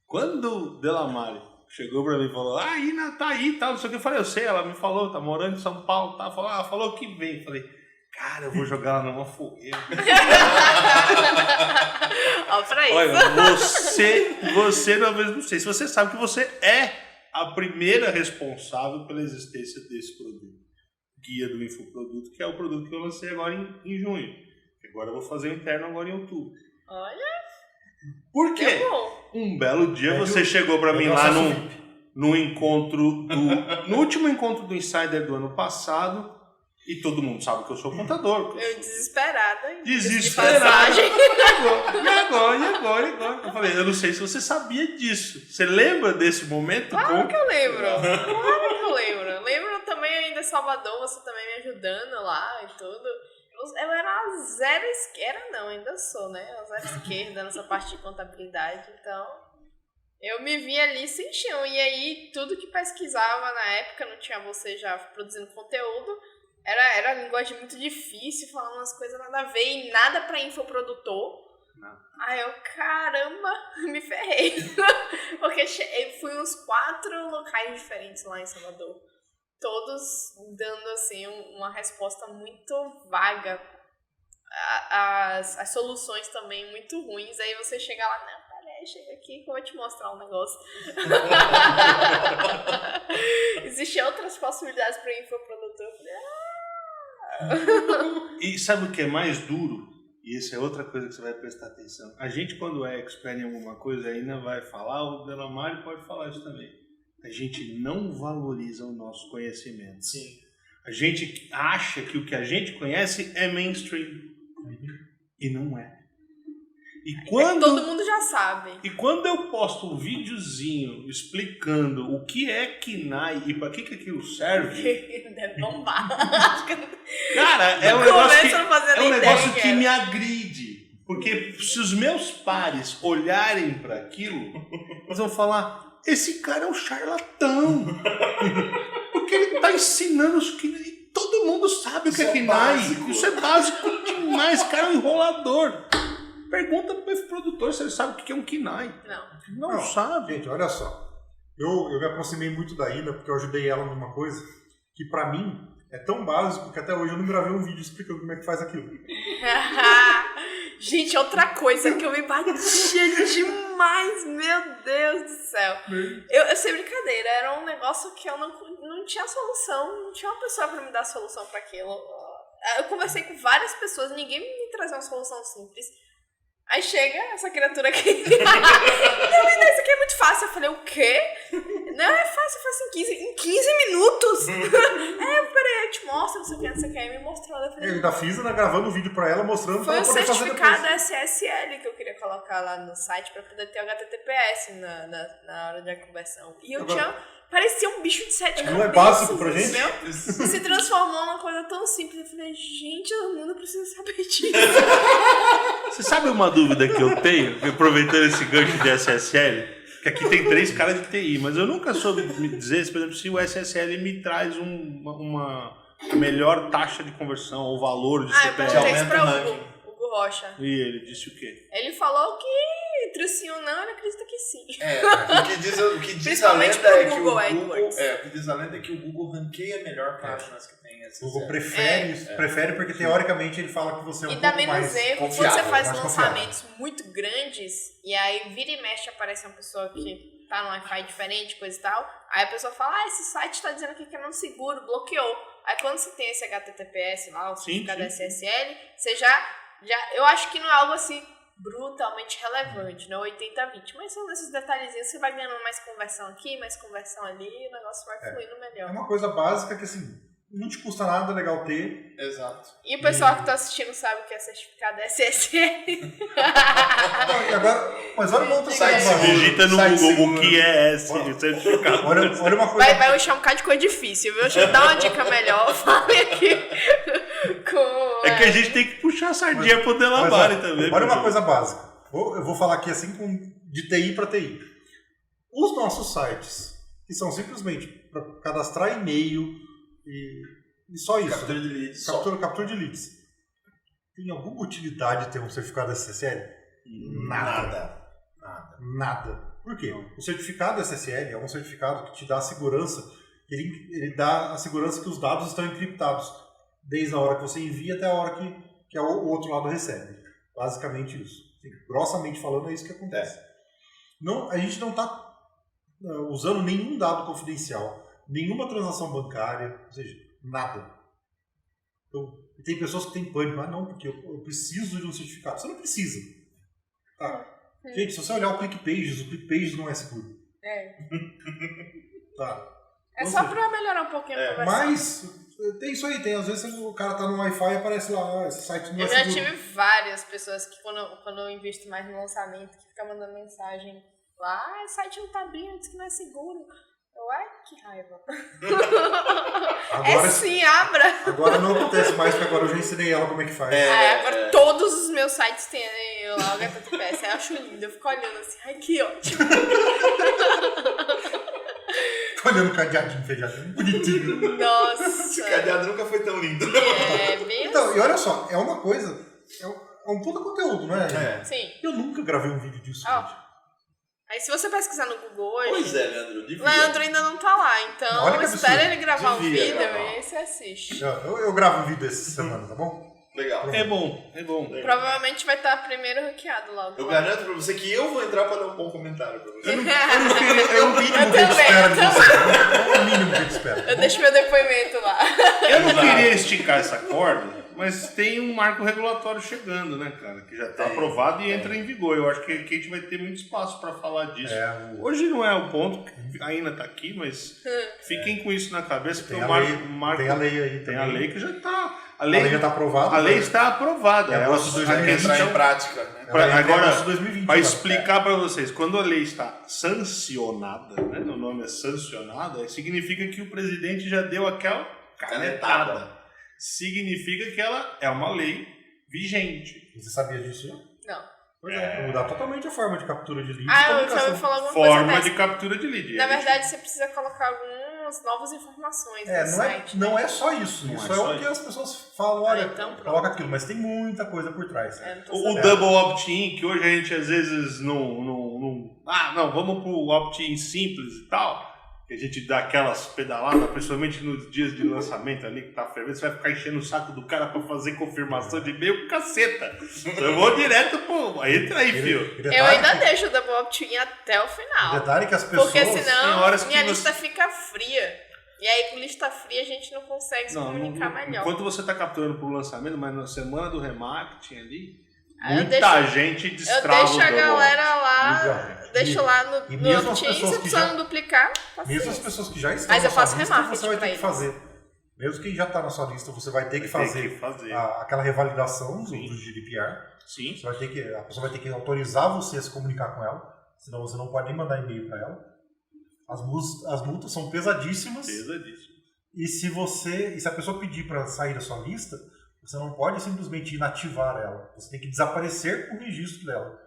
Quando o Delamare chegou pra mim e falou, Ina tá aí, tal, não sei o que, eu falei, eu sei, ela me falou, tá morando em São Paulo, tá, falou que vem. Eu falei, cara, eu vou jogar ela numa fogueira. Ó, pra isso. Olha, você talvez não sei se você sabe que você é a primeira responsável pela existência desse produto. Guia do infoproduto, que é o produto que eu lancei agora em junho. Agora eu vou fazer o interno agora em outubro. Olha, Por quê? é bom. Um belo dia você chegou pra mim lá no encontro no último encontro do Insider do ano passado, e todo mundo sabe que eu sou contador. Eu desesperada. Desesperada. De passagem. E agora? Eu falei, eu não sei se você sabia disso. Você lembra desse momento? Claro que eu lembro. Lembro também ainda em Salvador, você também me ajudando lá e tudo. Eu era zero esquerda, não, ainda sou, né? Eu zero esquerda nessa parte de contabilidade, então eu me vi ali sem chão. E aí, tudo que pesquisava na época, não tinha você já produzindo conteúdo, era linguagem muito difícil, falando umas coisas nada a ver e nada pra infoprodutor. Não. Aí eu, caramba, me ferrei. Porque eu fui uns 4 locais diferentes lá em Salvador. Todos dando, assim, uma resposta muito vaga. As soluções também muito ruins. Aí você chega lá, não, peraí, chega aqui que eu vou te mostrar um negócio. Existem outras possibilidades para o infoprodutor. Eu falei, E sabe o que é mais duro? E isso é outra coisa que você vai prestar atenção. A gente, quando é expert em alguma coisa, ainda vai falar, o Delamare pode falar isso também. A gente não valoriza o nosso conhecimento. Sim. A gente acha que o que a gente conhece é mainstream. E não é. todo mundo já sabe. E quando eu posto um videozinho explicando o que é KNAI e para que aquilo serve... Deve bombar. Cara, é um negócio que me agride. Porque se os meus pares olharem para aquilo, eles vão falar... Esse cara é um charlatão. Porque ele tá ensinando os KNAI. E todo mundo sabe o que é KNAI. Isso é básico demais. Cara, é um enrolador. Pergunta pro produtor se ele sabe o que é um KNAI. Não sabe. Gente, olha só. Eu me aproximei muito da Ina porque eu ajudei ela numa coisa que pra mim é tão básico que até hoje eu não gravei um vídeo explicando como é que faz aquilo. Gente, outra coisa que eu me batia demais, meu Deus do céu. Eu sei brincadeira, era um negócio que eu não tinha solução, não tinha uma pessoa pra me dar solução pra aquilo. Eu conversei com várias pessoas, ninguém me trazia uma solução simples. Aí chega essa criatura aqui. Não, isso aqui é muito fácil. Eu falei, o quê? Não, é fácil, eu faço em 15 minutos. Peraí, eu te mostro, não sei o que, não sei o que. Aí me mostrou. Eu falei, Eu ainda fiz, gravando um vídeo pra ela, mostrando pra foi ela o poder fazer certificado depois. SSL que eu queria colocar lá no site pra poder ter o HTTPS na hora da conversão. E eu parecia um bicho de 7 cabeças. Não é básico pra gente? Entendeu? E se transformou numa coisa tão simples. Eu falei, gente, todo mundo precisa saber disso. Você sabe uma dúvida que eu tenho, aproveitando esse gancho de SSL? Que aqui tem 3 caras de TI, mas eu nunca soube me dizer, por exemplo, se o SSL me traz uma melhor taxa de conversão ou valor de Eu CPF. perguntei isso aumenta pra o Hugo Rocha. E ele disse o quê? Ele falou que entre o sim ou não, ele acredita que sim. O que diz a Principalmente lenda é pro que o Google Google, AdWords. o que diz a lenda é que o Google ranqueia melhor páginas que tem O Google SSL. prefere porque teoricamente ele fala que você é um E dá pouco menos mais erro quando confiável, você faz mais lançamentos muito grandes e aí vira e mexe aparece uma pessoa que tá no Wi-Fi diferente, coisa e tal. Aí a pessoa fala, esse site tá dizendo aqui que é não seguro, bloqueou. Aí quando você tem esse HTTPS lá, o certificado SSL, você já... Eu acho que não é algo assim brutalmente relevante, né? 80-20. Mas são esses detalhezinhos, você vai ganhando mais conversão aqui, mais conversão ali, e o negócio vai fluindo É melhor. uma coisa básica que assim, não te custa nada, é legal ter. Exato. E o pessoal que tá assistindo sabe o que é certificado SSL. Não, e agora, mas olha uma outra coisa Site básica. Digita no Site Google seguro. o que é esse certificado. Olha uma coisa. Vai achar um bocado de coisa difícil, viu? Deixa eu dar uma dica melhor. Fale aqui com... É que a gente tem que puxar a sardinha pro Delabare também. Olha uma coisa básica. Eu vou falar aqui assim de TI para TI. Os nossos sites, que são simplesmente para cadastrar e-mail e só isso. Captura de leads. Captura de leads. Tem alguma utilidade ter um certificado SSL? Nada. Por quê? O certificado SSL é um certificado que te dá a segurança, ele dá a segurança que os dados estão encriptados, desde a hora que você envia até a hora que o outro lado recebe. Basicamente isso. Grossamente falando, é isso que acontece. Não, a gente não está usando nenhum dado confidencial, nenhuma transação bancária, ou seja, nada. Então, tem pessoas que têm pânico, não, porque eu preciso de um certificado. Você não precisa. Tá? Gente, se você olhar o ClickPages não é seguro. Tá? É só pra melhorar um pouquinho a conversa. Mas tem isso aí, às vezes o cara tá no Wi-Fi e aparece lá, esse site não é Eu já seguro. tive várias pessoas que quando eu invisto mais no lançamento, que ficam mandando mensagem lá, esse site não tá abrindo, diz que não é seguro. Ué, que raiva. Agora, sim, abra. Agora não acontece mais, porque agora eu já ensinei ela como é que faz. Agora todos os meus sites têm o HTTPS, eu acho lindo, eu fico olhando assim, ai que ótimo. Fico olhando o cadeadinho fechadinho, bonitinho. Nossa. Esse cadeado nunca foi tão lindo. Bem Então, e olha só, é uma coisa, é um puta conteúdo, não é? Sim. Eu nunca gravei um vídeo disso, gente. Aí se você pesquisar no Google hoje... Pois é, Leandro. Devia. Leandro ainda não tá lá, então Olha que espera absurdo. ele gravar um Devia vídeo gravar. e você assiste. Eu gravo um vídeo essa semana, tá bom? Legal. É bom. Provavelmente vai estar primeiro ranqueado lá. Eu garanto pra você que eu vou entrar pra dar um bom comentário pra você. É o mínimo que a gente espera de você. É o mínimo que a gente espera. Eu deixo meu depoimento lá. Eu não queria esticar essa corda, mas tem um marco regulatório chegando, né, cara? Que já está aprovado e entra em vigor. Eu acho que a gente vai ter muito espaço para falar disso. Hoje não é o ponto, ainda está aqui, mas fiquem com isso na cabeça. Tem o marco, tem a lei aí. Tem a lei que já está... A lei já está aprovada. A lei está aprovada. É, Ela Vai entrar em prática, né? Agora, 2020, para explicar para vocês, quando a lei está sancionada, né, o nome é sancionada, significa que o presidente já deu aquela canetada. Significa que ela é uma lei vigente. Você sabia disso? Não. Pois é. Mudar totalmente a forma de captura de lead. Eu já ouvi falar alguma coisa Forma dessa. de captura de lead. Na verdade, você precisa colocar algumas novas informações no site. Não é só isso. Não Isso é é só o que as pessoas falam, olha, então pronto. coloca aquilo, mas tem muita coisa por trás. Não tô O sabendo. double opt-in, que hoje a gente às vezes não... vamos pro opt-in simples e tal. que a gente dá aquelas pedaladas, principalmente nos dias de lançamento ali, que tá fervendo, você vai ficar enchendo o saco do cara pra fazer confirmação de e-mail, caceta. Eu vou direto, pô, entra aí, filho. Eu ainda deixo o Double Opt-in até o final. Detalhe que as pessoas... Porque tem senão horas que minha você- lista fica fria. E aí com lista fria a gente não consegue se comunicar melhor. Enquanto você tá capturando pro lançamento, mas na semana do remarketing ali, Aí eu muita deixo- gente Eu destrava deixo a o Double galera Opt. lá, deixo lá e no mesmo as opt-in, pessoas se que precisar já- não duplicar, faço Mesmo as isso. pessoas que já estão Mas na eu sua faço lista, remarketing você vai pra ter que eles. fazer. Mesmo quem já está na sua lista, você vai ter que Tem fazer, que fazer. aquela revalidação do Sim. GDPR. Sim. Você vai ter que, a pessoa vai ter que autorizar você a se comunicar com ela, senão você não pode nem mandar e-mail para ela. As multas são pesadíssimas. Pesadíssimo. E se a pessoa pedir para sair da sua lista, você não pode simplesmente inativar ela. Você tem que desaparecer o registro dela.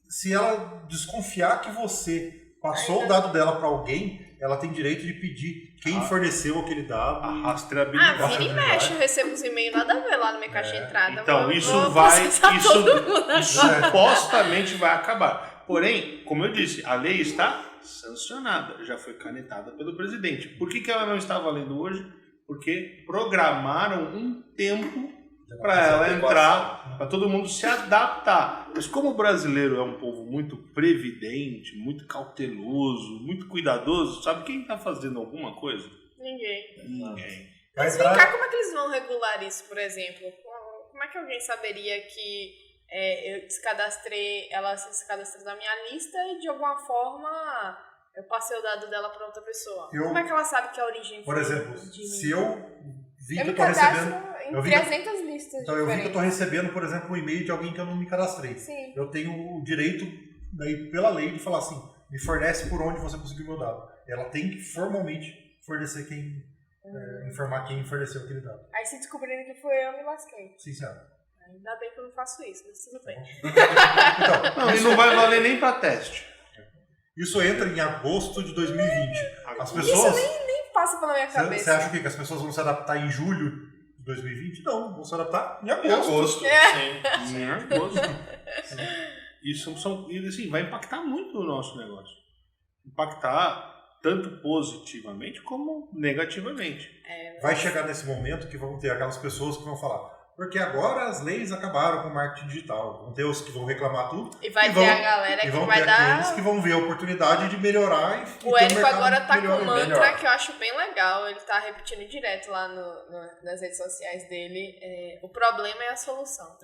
Se ela desconfiar que você passou o dado dela para alguém, ela tem direito de pedir quem forneceu aquele dado. A e- rastreabilidade. Vira e mexe, eu recebo uns e-mails nada a ver lá na minha caixa de entrada. Então, Vou- isso vou vai. processar Isso todo mundo. supostamente vai acabar. Porém, como eu disse, a lei está sancionada, já foi canetada pelo presidente. Por que ela não está valendo hoje? Porque programaram um tempo para ela entrar, para todo mundo se adaptar. Mas como o brasileiro é um povo muito previdente, muito cauteloso, muito cuidadoso, sabe quem está fazendo alguma coisa? Ninguém. Ninguém. Vai Mas vem cá, entrar, como é que eles vão regular isso, por exemplo? Como é que alguém saberia que eu descadastrei, ela se cadastrou na minha lista e de alguma forma eu passei o dado dela para outra pessoa? Como é que ela sabe que a origem por foi exemplo, de mim? se eu vi Eu que me eu tô recebendo... cadastro em eu vi que- 300 listas Então, eu vi que eu diferentes. estou recebendo, por exemplo, um e-mail de alguém que eu não me cadastrei. Sim. Eu tenho o direito, daí, pela lei, de falar assim, me fornece por onde você conseguiu meu dado. Ela tem que formalmente fornecer informar quem forneceu aquele dado. Aí se descobrindo que foi eu, me lasquei. Sincero. Ainda bem que eu não faço isso, mas tudo bem. Então, Não, e não vai valer nem para teste. isso entra em agosto de 2020. As Isso pessoas... nem passa pela minha cabeça. Você acha o quê? Que as pessoas vão se adaptar em julho de 2020? Não, vão se adaptar em Em agosto. agosto. É. Sim. Isso e assim, vai impactar muito o nosso negócio. Impactar tanto positivamente como negativamente. Vai chegar nesse momento que vão ter aquelas pessoas que vão falar, porque agora as leis acabaram com o marketing digital. Vão ter os que vão reclamar tudo. E vai e ter a galera e que vão vai ter dar... aqueles que vão ver a oportunidade de melhorar e ter O um Érico mercado agora tá melhor com um ainda. mantra melhor. que eu acho bem legal. Ele tá repetindo direto lá nas redes sociais dele. O problema é a solução.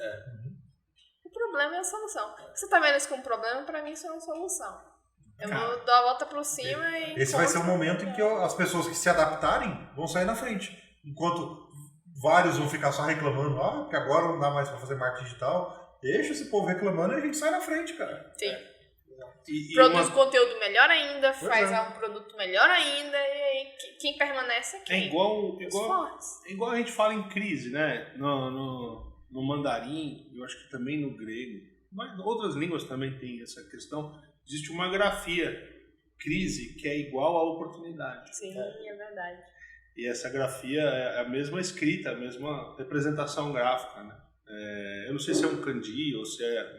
O problema é a solução. Você tá vendo isso como problema? Pra mim isso é uma solução. Eu vou dar a volta por cima e... Esse vai ser o momento em que as pessoas que se adaptarem vão sair na frente. Enquanto vários vão ficar só reclamando, porque agora não dá mais para fazer marketing digital. Deixa esse povo reclamando e a gente sai na frente, cara. Sim. E Produz conteúdo melhor ainda, Pois faz é. um produto melhor ainda, e aí quem permanece é é quem? igual Os fortes. igual a gente fala em crise, né? No mandarim, eu acho que também no grego, mas outras línguas também tem essa questão. Existe uma grafia, crise, que é igual a oportunidade. Sim, é verdade. E essa grafia é a mesma escrita, a mesma representação gráfica, né? Eu não sei se é um kanji ou se é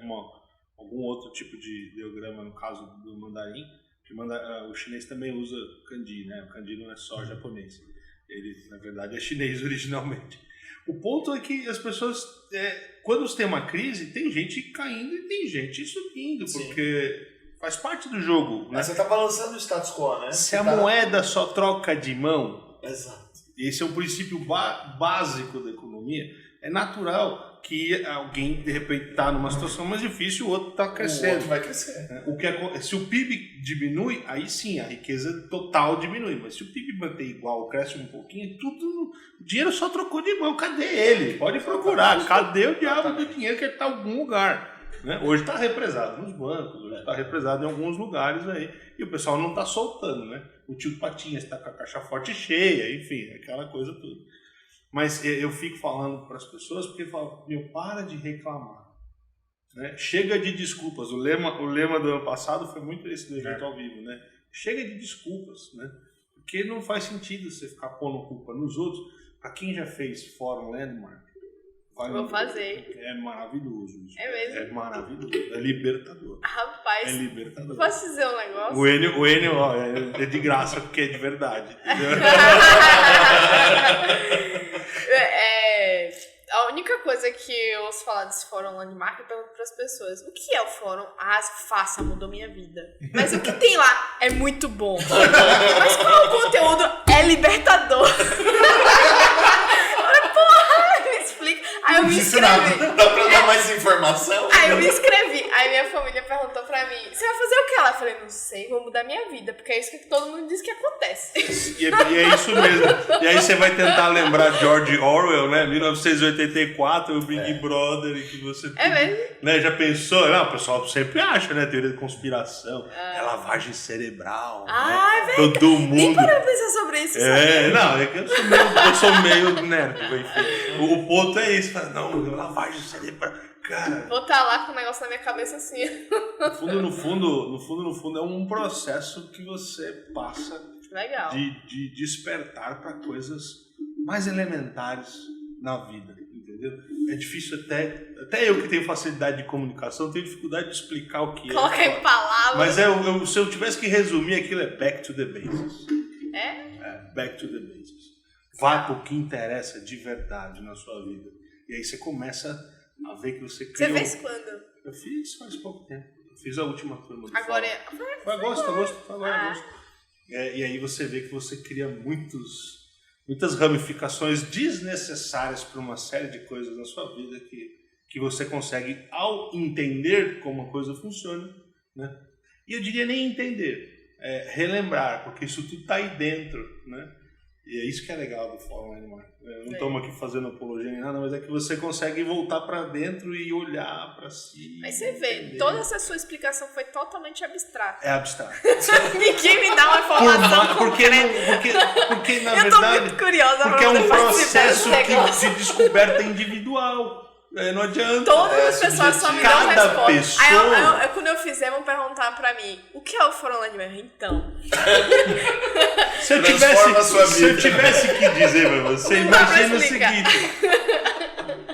algum outro tipo de ideograma, no caso do mandarim, que o chinês também usa kanji, né? O kanji não é só japonês. Ele, na verdade, é chinês originalmente. O ponto é que as pessoas, quando tem uma crise, tem gente caindo e tem gente subindo, Sim. porque faz parte do jogo, né? Mas você tá balançando o status quo, né? Se a Você tá- moeda só troca de mão, Exato. esse é um princípio básico da economia, é natural que alguém, de repente, está numa situação mais difícil e o outro está O crescendo. outro vai crescer. Se o PIB diminui, aí sim, a riqueza total diminui. Mas se o PIB manter igual, cresce um pouquinho, o dinheiro só trocou de mão. Cadê ele? Pode procurar. Cadê o diabo do dinheiro que está em algum lugar? Né? Hoje está represado nos bancos, hoje está represado em alguns lugares aí. E o pessoal não está soltando, né? O tio Patinhas está com a caixa forte cheia, enfim, aquela coisa toda. Mas eu fico falando para as pessoas porque eu falo, para de reclamar. Né? Chega de desculpas. O lema do ano passado foi muito esse do evento ao vivo, né? Chega de desculpas, né? Porque não faz sentido você ficar pondo culpa nos outros. Para quem já fez Fórum Landmark, Vou fazer. É maravilhoso isso. É mesmo? É maravilhoso. É libertador. Rapaz, É libertador. posso dizer um negócio? O Enio, ó, é de graça porque é de verdade. Entendeu? A única coisa que eu ouço falar desse fórum Landmark, eu pergunto pras pessoas: o que é o fórum? Ah, faça, mudou minha vida. Mas o que tem lá é muito bom. Mas qual é o conteúdo? É libertador. Porra, me explica. Aí eu me inscrevi. Dá pra dar mais informação? Aí eu me inscrevi. Aí minha família perguntou pra mim: você vai fazer o que? Ela, eu falei: não sei, vou mudar minha vida. Porque é isso que todo mundo diz que acontece. E é isso mesmo. E aí você vai tentar lembrar George Orwell, né? 1984, o Big Brother, e que você... É mesmo? Né? Já pensou? Não, o pessoal sempre acha, né? Teoria de conspiração. É lavagem cerebral. Ah, né? é verdade. Todo mundo... Nem parei pra pensar sobre isso. Não, é que eu sou meio nerd. Enfim. O ponto é esse. Fala, não, lavagem cerebral. Cara... Vou estar lá com o negócio na minha cabeça assim. No fundo, é um processo que você passa Legal. de despertar para coisas mais elementares na vida, entendeu? É difícil até eu que tenho facilidade de comunicação, tenho dificuldade de explicar o que Coloca em palavras. Mas se eu tivesse que resumir aquilo, é back to the basics. Back to the basics. Vá pro que interessa de verdade na sua vida. E aí você começa a ver que você criou... Você fez quando? Eu fiz faz pouco tempo. Eu fiz a última turma do Agora fórum. é... Foi agosto. E aí você vê que você cria muitas ramificações desnecessárias para uma série de coisas na sua vida que você consegue, ao entender como a coisa funciona, né? E eu diria nem entender, relembrar, porque isso tudo está aí dentro, né? E é isso que é legal do Fórum Landmark. Não estamos aqui fazendo apologia nem nada, mas é que você consegue voltar para dentro e olhar para si. Mas você vê, toda essa sua explicação foi totalmente abstrata. É abstrato. Ninguém me dá uma informação Porque na eu verdade... tô muito curiosa porque é pra um poder participar processo desse negócio. de descoberta individual. Não adianta. Todas as pessoas só me dão cada resposta. pessoa... Aí, quando eu fizer, vão perguntar pra mim: o que é o Fórum Landmark? Então. Se eu Transforma a sua vida. tivesse que dizer pra você, Não dá pra imagina o explicar. seguinte.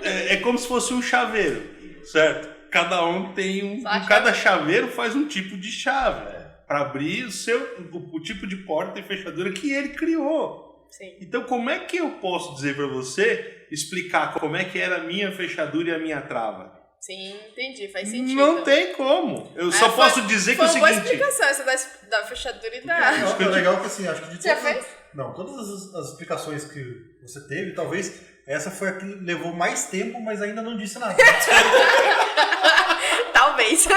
É como se fosse um chaveiro, certo? Cada um tem cada chaveiro faz um tipo de chave para abrir o tipo de porta e fechadura que ele criou. Sim. Então, como é que eu posso dizer para você, explicar como é que era a minha fechadura e a minha trava? Sim, entendi, faz sentido. Não tem como. Eu só posso dizer que é o Foi uma boa seguinte... explicação essa da fechadura e da... É legal que assim, acho que de Já todas, fez? Não, todas as explicações que você teve, talvez essa foi a que levou mais tempo, mas ainda não disse nada. Talvez.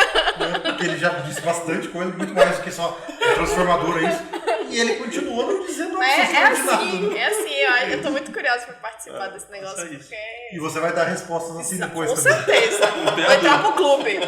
Porque ele já disse bastante coisa, muito mais do que só transformadora isso. E ele continua não dizendo absolutamente nada. É assim, eu tô muito curiosa pra participar desse negócio, isso. porque... E você vai dar respostas assim depois Com também. certeza. Vou entrar pro clube.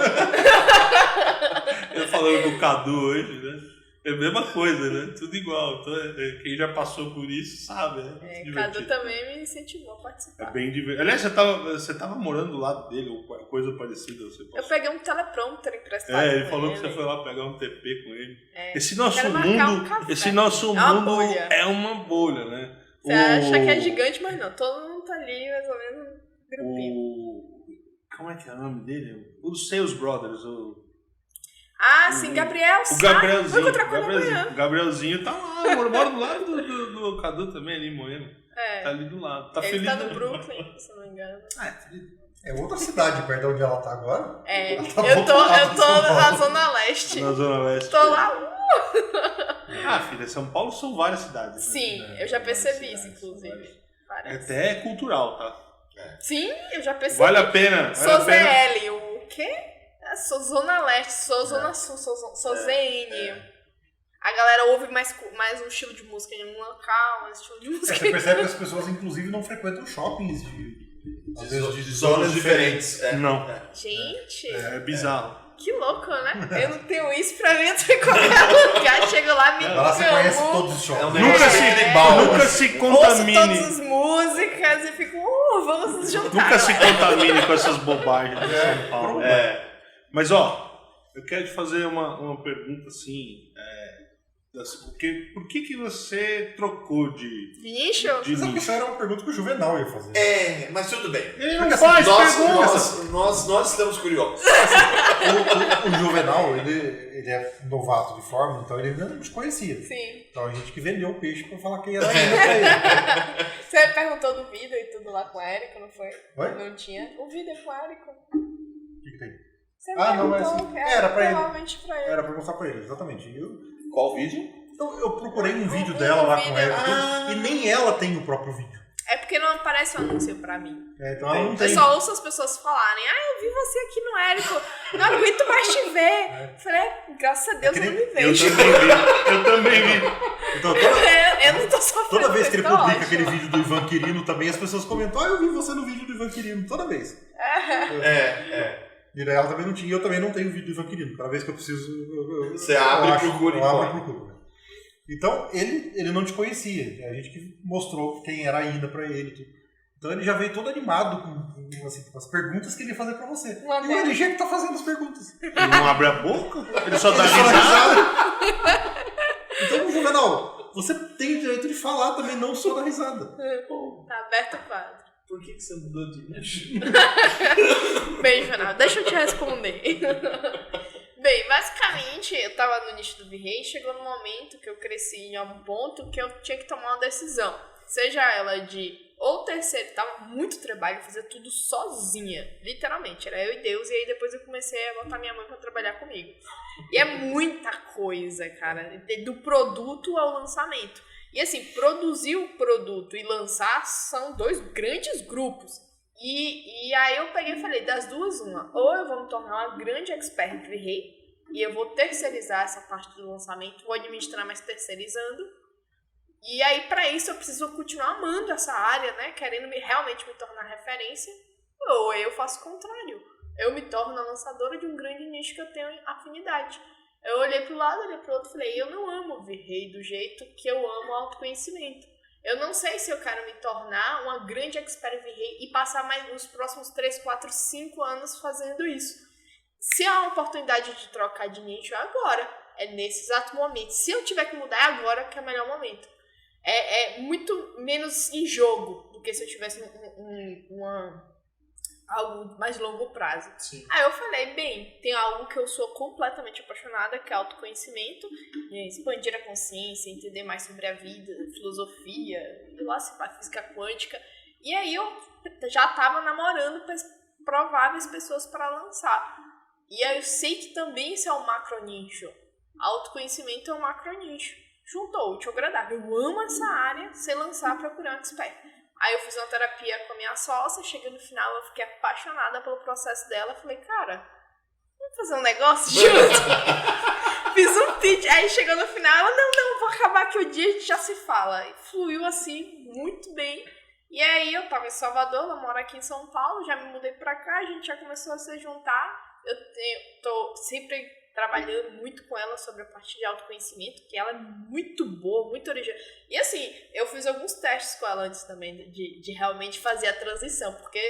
Eu falando com o Cadu hoje, né? É a mesma coisa, né? Tudo igual. Então, quem já passou por isso sabe, né? Muito Cadu divertido. também me incentivou a participar. É bem divertido. Aliás, você tava morando do lado dele, ou coisa parecida. Você Eu passou. peguei um teleprompter emprestado. Ele com falou que você foi lá pegar um TP com ele. É. Esse nosso Quero marcar um mundo, café. esse nosso É uma mundo bolha. é uma bolha, né? Você acha que é gigante, mas não. Todo mundo tá ali, mais ou menos, um grupinho. Como é que é o nome dele? Os Sales Brothers. Ah, sim, Gabriel, O Gabrielzinho. Vou encontrar com ele amanhã. O Gabrielzinho tá lá, mora do lado do Cadu também, ali em Moema. É. Tá ali do lado. Tá Ele feliz. tá no né? Brooklyn, se eu não me engano. É outra cidade perto de onde ela tá agora. É, Ela tá eu tô voltada de São na Paulo. Zona Leste. Na Zona Leste. Tô lá. Filha, São Paulo são várias cidades. né? Sim, eu já percebi isso, inclusive. Várias. Até é cultural, tá? Sim, eu já percebi. Vale a pena. Sou ZL, o quê? Sou Zona Leste, sou Zona Sul, sou ZN. A galera ouve mais um estilo de música em um local, um estilo de música. Você percebe que as pessoas, inclusive, não frequentam shoppings às vezes De zonas diferentes. Não. Gente, É bizarro. que louco, né? Eu não tenho isso pra mim, eu tô em qualquer lugar. Chego lá, me Lá você conhece amo, todos os shoppings. Nunca se ouço contamine. todas as músicas e fico, vamos nos juntar. Nunca se galera. contamine com essas bobagens de São Paulo. Mas, ó, eu quero te fazer uma pergunta assim, Por que você trocou de Nicho? Mas a pessoa era uma pergunta que o Juvenal ia fazer. Mas tudo bem. Ele não faz perguntas. Nós estamos curiosos. O Juvenal, ele é novato de Fórmula, então ele ainda não te conhecia. Sim. Então a gente que vendeu o peixe pra falar quem era ainda pra ele. Você perguntou do vídeo e tudo lá com o Érico, não foi? Oi? Não tinha. O vídeo com o Érico. O que tem? Você Não, mas perguntou assim, que era pra ele. provavelmente pra ele. Era pra mostrar pra ele, exatamente. Qual vídeo? Eu procurei um vídeo dela lá com ela Ah. e nem ela tem o próprio vídeo. É porque não aparece o anúncio pra mim. Então ela não Eu tem. só ouço as pessoas falarem, eu vi você aqui no Érico, não aguento mais te ver. Falei, graças a Deus É que eu nem- não me vejo. Eu também vi. Então, Eu não tô sofrendo. toda vez que ele tá publica ótimo. aquele vídeo do Ivan Quirino também, as pessoas comentam, eu vi você no vídeo do Ivan Quirino, toda vez. E daí ela também não tinha, e eu também não tenho o vídeo do Ivan Quirino. Cada vez que eu preciso, Você abre e procura e eu abro e põe. procuro. Então, ele não te conhecia. A gente que mostrou quem era ainda pra ele. Tudo. Então ele já veio todo animado com as perguntas que ele ia fazer pra você. Uma E o delas. LG que tá fazendo as perguntas. Ele não abre a boca? Ele só dá Ele só dá risada? risada. Então, Juvenal, você tem o direito de falar também, não só dar risada. Tá aberto o quadro. Por que você mudou de nicho? Bem, Juvenal, deixa eu te responder. Bem, basicamente, eu tava no nicho do V-Ray e chegou no momento que eu cresci a um ponto que eu tinha que tomar uma decisão. Seja ela de ou terceiro, tava muito trabalho, fazer tudo sozinha, literalmente, era eu e Deus, e aí depois eu comecei a botar minha mãe pra trabalhar comigo. E é muita coisa, cara, do produto ao lançamento. E assim, produzir o produto e lançar são dois grandes grupos. E aí eu peguei e falei, das duas, uma, ou eu vou me tornar uma grande expert de V-Ray, e eu vou terceirizar essa parte do lançamento, vou administrar, mas terceirizando. E aí, pra isso, eu preciso continuar amando essa área, né? Querendo realmente me tornar referência. Ou eu faço o contrário. Eu me torno a lançadora de um grande nicho que eu tenho afinidade. Eu olhei pro lado, olhei pro outro e falei, eu não amo o V-Ray do jeito que eu amo o autoconhecimento. Eu não sei se eu quero me tornar uma grande expert V-Ray e passar mais nos próximos 3, 4, 5 anos fazendo isso. Se há uma oportunidade de trocar de nicho, é agora. É nesse exato momento. Se eu tiver que mudar, é agora que é o melhor momento. É muito menos em jogo do que se eu tivesse algo mais longo prazo. Sim. Aí eu falei, bem, tem algo que eu sou completamente apaixonada, que é autoconhecimento, expandir a consciência, entender mais sobre a vida, filosofia, física quântica. E aí eu já estava namorando prováveis pessoas para lançar. E aí eu sei que também isso é um macro nicho. Autoconhecimento é um macro nicho. Juntou útil ao agradável. Eu amo essa área, sei lançar, procurar um expert. Aí eu fiz uma terapia com a minha sócia, cheguei no final, eu fiquei apaixonada pelo processo dela. Falei, cara, vamos fazer um negócio junto? Fiz um pitch, aí chegou no final, ela, não, vou acabar aqui o dia, a gente já se fala. E fluiu assim, muito bem. E aí eu tava em Salvador, ela mora aqui em São Paulo, já me mudei pra cá, a gente já começou a se juntar. Eu tô sempre trabalhando muito com ela sobre a parte de autoconhecimento, que ela é muito boa, muito original. E assim, eu fiz alguns testes com ela antes também, de realmente fazer a transição, porque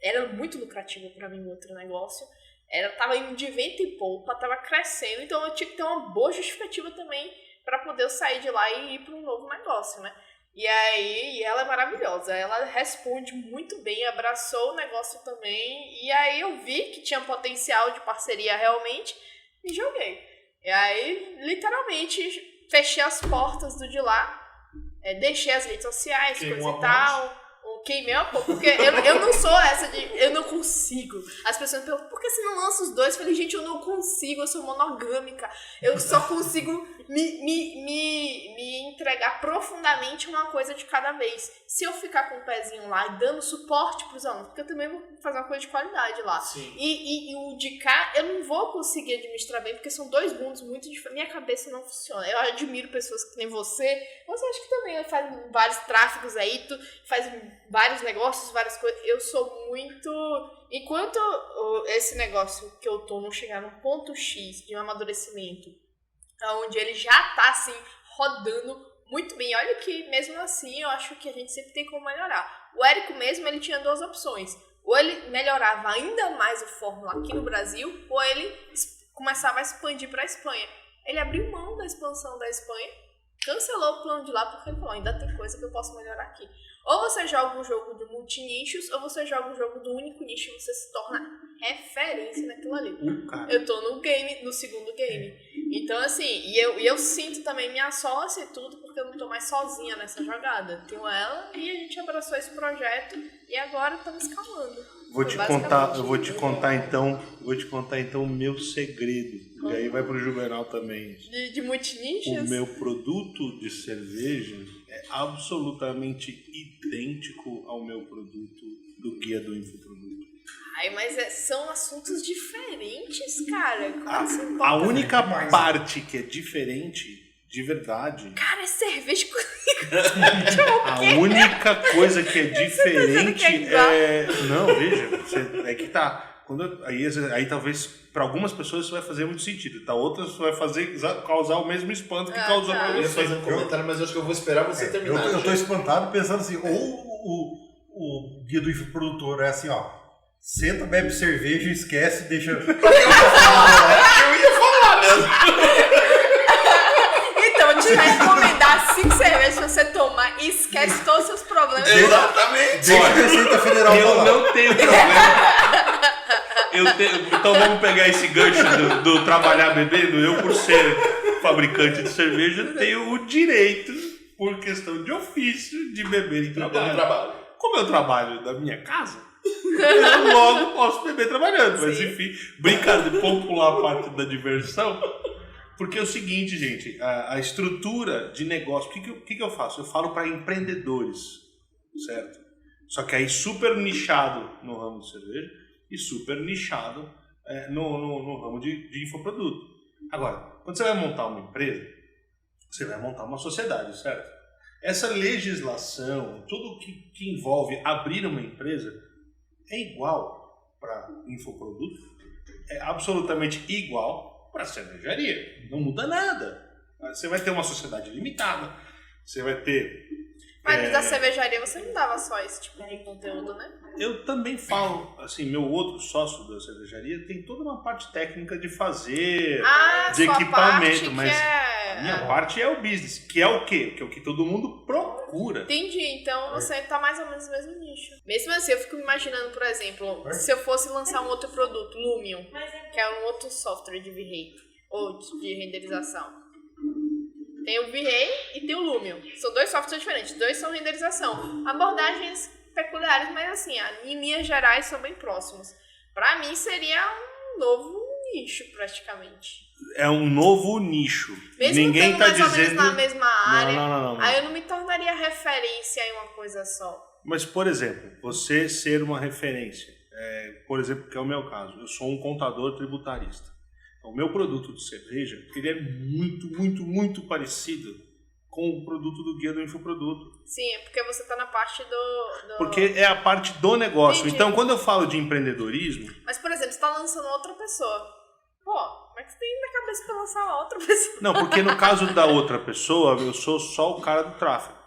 era muito lucrativo pra mim o outro negócio. Ela tava indo de vento e polpa, tava crescendo, então eu tinha que ter uma boa justificativa também pra poder eu sair de lá e ir pra um novo negócio, né? E aí, ela é maravilhosa, ela responde muito bem, abraçou o negócio também, e aí eu vi que tinha potencial de parceria realmente, e joguei. E aí, literalmente, fechei as portas do de lá, deixei as redes sociais, coisa e tal. Queimei um pouco, porque eu não sou essa de... Eu não consigo. As pessoas me perguntam, por que você não lança os dois? Eu falei, gente, eu não consigo, eu sou monogâmica. Eu só consigo me entregar profundamente uma coisa de cada vez. Se eu ficar com o pezinho lá e dando suporte pros alunos, porque eu também vou fazer uma coisa de qualidade lá. Sim. E o de cá, eu não vou conseguir administrar bem, porque são dois mundos muito diferentes. Minha cabeça não funciona. Eu admiro pessoas que nem você. Você acha que também faz vários tráfegos aí, tu faz vários negócios, várias coisas. Eu sou muito... Enquanto esse negócio que eu tô não chegar num ponto X de um amadurecimento, onde ele já tá, assim, rodando muito bem. Olha que, mesmo assim, eu acho que a gente sempre tem como melhorar. O Érico mesmo, ele tinha duas opções. Ou ele melhorava ainda mais o Fórmula aqui no Brasil, ou ele começava a expandir para a Espanha. Ele abriu mão da expansão da Espanha, cancelou o plano de lá porque ele falou, ainda tem coisa que eu posso melhorar aqui. Ou você joga um jogo de multinichos, ou você joga um jogo do único nicho e você se torna referência naquilo ali. Eu tô no segundo game. Então, assim, e eu sinto também minha sócia e tudo, porque eu não tô mais sozinha nessa jogada. Tenho ela e a gente abraçou esse projeto e agora estamos escalando. Eu vou te contar então o meu segredo. E aí vai pro Juvenal também. De multinichos? O meu produto de cerveja é absolutamente idêntico ao meu produto do Guia do Infoproduto. Ai, mas são assuntos diferentes, cara. Como assim A única parte que é diferente, de verdade... Cara, é cerveja com... A única coisa que é diferente é... Não, veja, é que tá... Aí talvez para algumas pessoas isso vai fazer muito sentido, tá? Outras vai causar o mesmo espanto que causou pra Eu ia você. fazer um comentário, mas eu acho que eu vou esperar você terminar. Eu tô espantado pensando assim, ou o guia do infoprodutor é assim, ó, senta, bebe cerveja, esquece, deixa... Eu ia falar mesmo. Então, eu te recomendar 5 cervejas pra você tomar e esquece todos os seus problemas. Exatamente. Deixa a Receita Federal Eu falar. não tenho problema. Então vamos pegar esse gancho do trabalhar bebendo. Eu, por ser fabricante de cerveja, tenho o direito, por questão de ofício, de beber em trabalho. Como eu trabalho da minha casa, eu logo posso beber trabalhando. Mas enfim, brincadeira, vamos pular a parte da diversão. Porque é o seguinte, gente, a estrutura de negócio, o que eu faço? Eu falo para empreendedores, certo? Só que aí super nichado no ramo de cerveja e super nichado no ramo de infoproduto. Agora, quando você vai montar uma empresa, você vai montar uma sociedade, certo? Essa legislação, tudo que envolve abrir uma empresa é igual para infoproduto, é absolutamente igual para cervejaria. Não muda nada. Você vai ter uma sociedade limitada, você vai ter... Mas da cervejaria você não dava só esse tipo de conteúdo, né? Eu também falo, assim, meu outro sócio da cervejaria tem toda uma parte técnica de fazer, de sua equipamento, parte mas a minha parte é o business, que é o quê? Que é o que todo mundo procura. Entendi, então você tá mais ou menos no mesmo nicho. Mesmo assim, eu fico imaginando, por exemplo, se eu fosse lançar um outro produto, Lumion, que é um outro software de V-Ray, ou de renderização. Tem o V-Ray e tem o Lumion. São 2 softwares diferentes, 2 são renderização. Abordagens peculiares, mas assim, em linhas gerais são bem próximos. Pra mim seria um novo nicho, praticamente. É um novo nicho. Mesmo Ninguém estando tá mais ou dizendo... menos na mesma área, Não. aí eu não me tornaria referência em uma coisa só. Mas, por exemplo, você ser uma referência, por exemplo, que é o meu caso, eu sou um contador tributarista. Então, o meu produto de cerveja, ele é muito parecido com o produto do Guia do Infoproduto. Sim, é porque você tá na parte do... Porque é a parte do negócio. Entendi. Então, quando eu falo de empreendedorismo... Mas, por exemplo, você tá lançando outra pessoa. Pô, como é que você tem na cabeça pra lançar uma outra pessoa? Não, porque no caso da outra pessoa, eu sou só o cara do tráfego.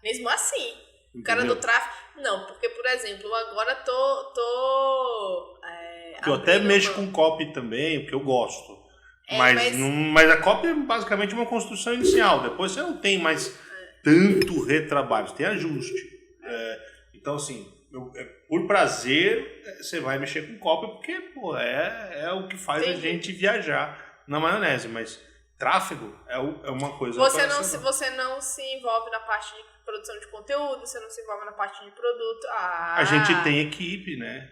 Mesmo assim. Entendeu? O cara do tráfego... Não, porque, por exemplo, agora tô Eu até abrindo mexo com copy também, porque eu gosto. mas- Mas a copy é basicamente uma construção inicial. Depois você não tem mais tanto retrabalho, você tem ajuste. Então, assim, por prazer, você vai mexer com copy, porque pô, é o que faz a gente viajar na maionese. Mas tráfego é uma coisa... Você não se envolve na parte de produção de conteúdo, você não se envolve na parte de produto. A gente tem equipe, né?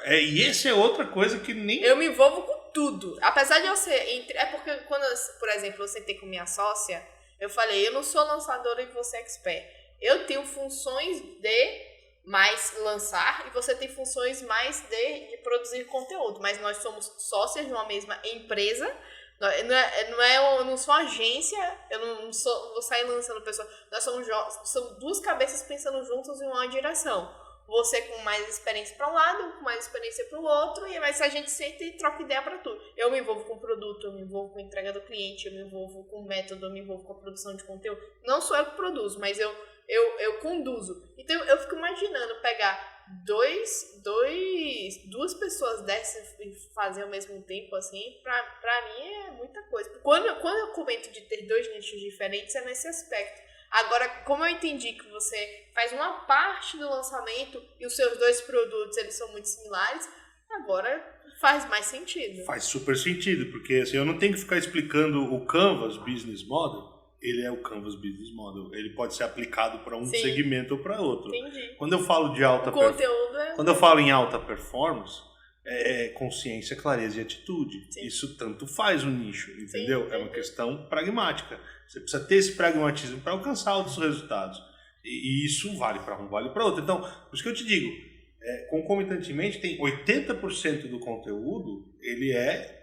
E esse é outra coisa que nem... Eu me envolvo com tudo. Apesar de eu ser... É porque quando, por exemplo, eu sentei com minha sócia, eu falei, eu não sou lançadora e você é expert. Eu tenho funções de mais lançar e você tem funções mais de produzir conteúdo. Mas nós somos sócias de uma mesma empresa. Eu não sou agência, eu não vou sair lançando pessoas. Nós somos 2 cabeças pensando juntas em uma direção. Você com mais experiência para um lado, com mais experiência para o outro, e mas a gente senta e troca ideia para tudo. Eu me envolvo com produto, eu me envolvo com a entrega do cliente, eu me envolvo com o método, eu me envolvo com a produção de conteúdo. Não sou eu que produzo, mas eu conduzo. Então eu fico imaginando pegar duas pessoas dessas fazer ao mesmo tempo, assim, pra mim é muita coisa. Quando eu comento de ter dois nichos diferentes, é nesse aspecto. Agora, como eu entendi que você faz uma parte do lançamento e os seus dois produtos, eles são muito similares, agora faz mais sentido. Faz super sentido, porque assim, eu não tenho que ficar explicando o Canvas Business Model. Ele é o Canvas Business Model. Ele pode ser aplicado para um Sim. segmento ou para outro. Entendi. Quando eu falo de alta Conteúdo é... Quando eu falo em alta performance, é consciência, clareza e atitude. Sim. Isso tanto faz o nicho, entendeu? Sim, é uma questão pragmática. Você precisa ter esse pragmatismo para alcançar outros resultados. E isso vale para um, vale para outro. Então, por isso que eu te digo, concomitantemente, tem 80% do conteúdo, ele é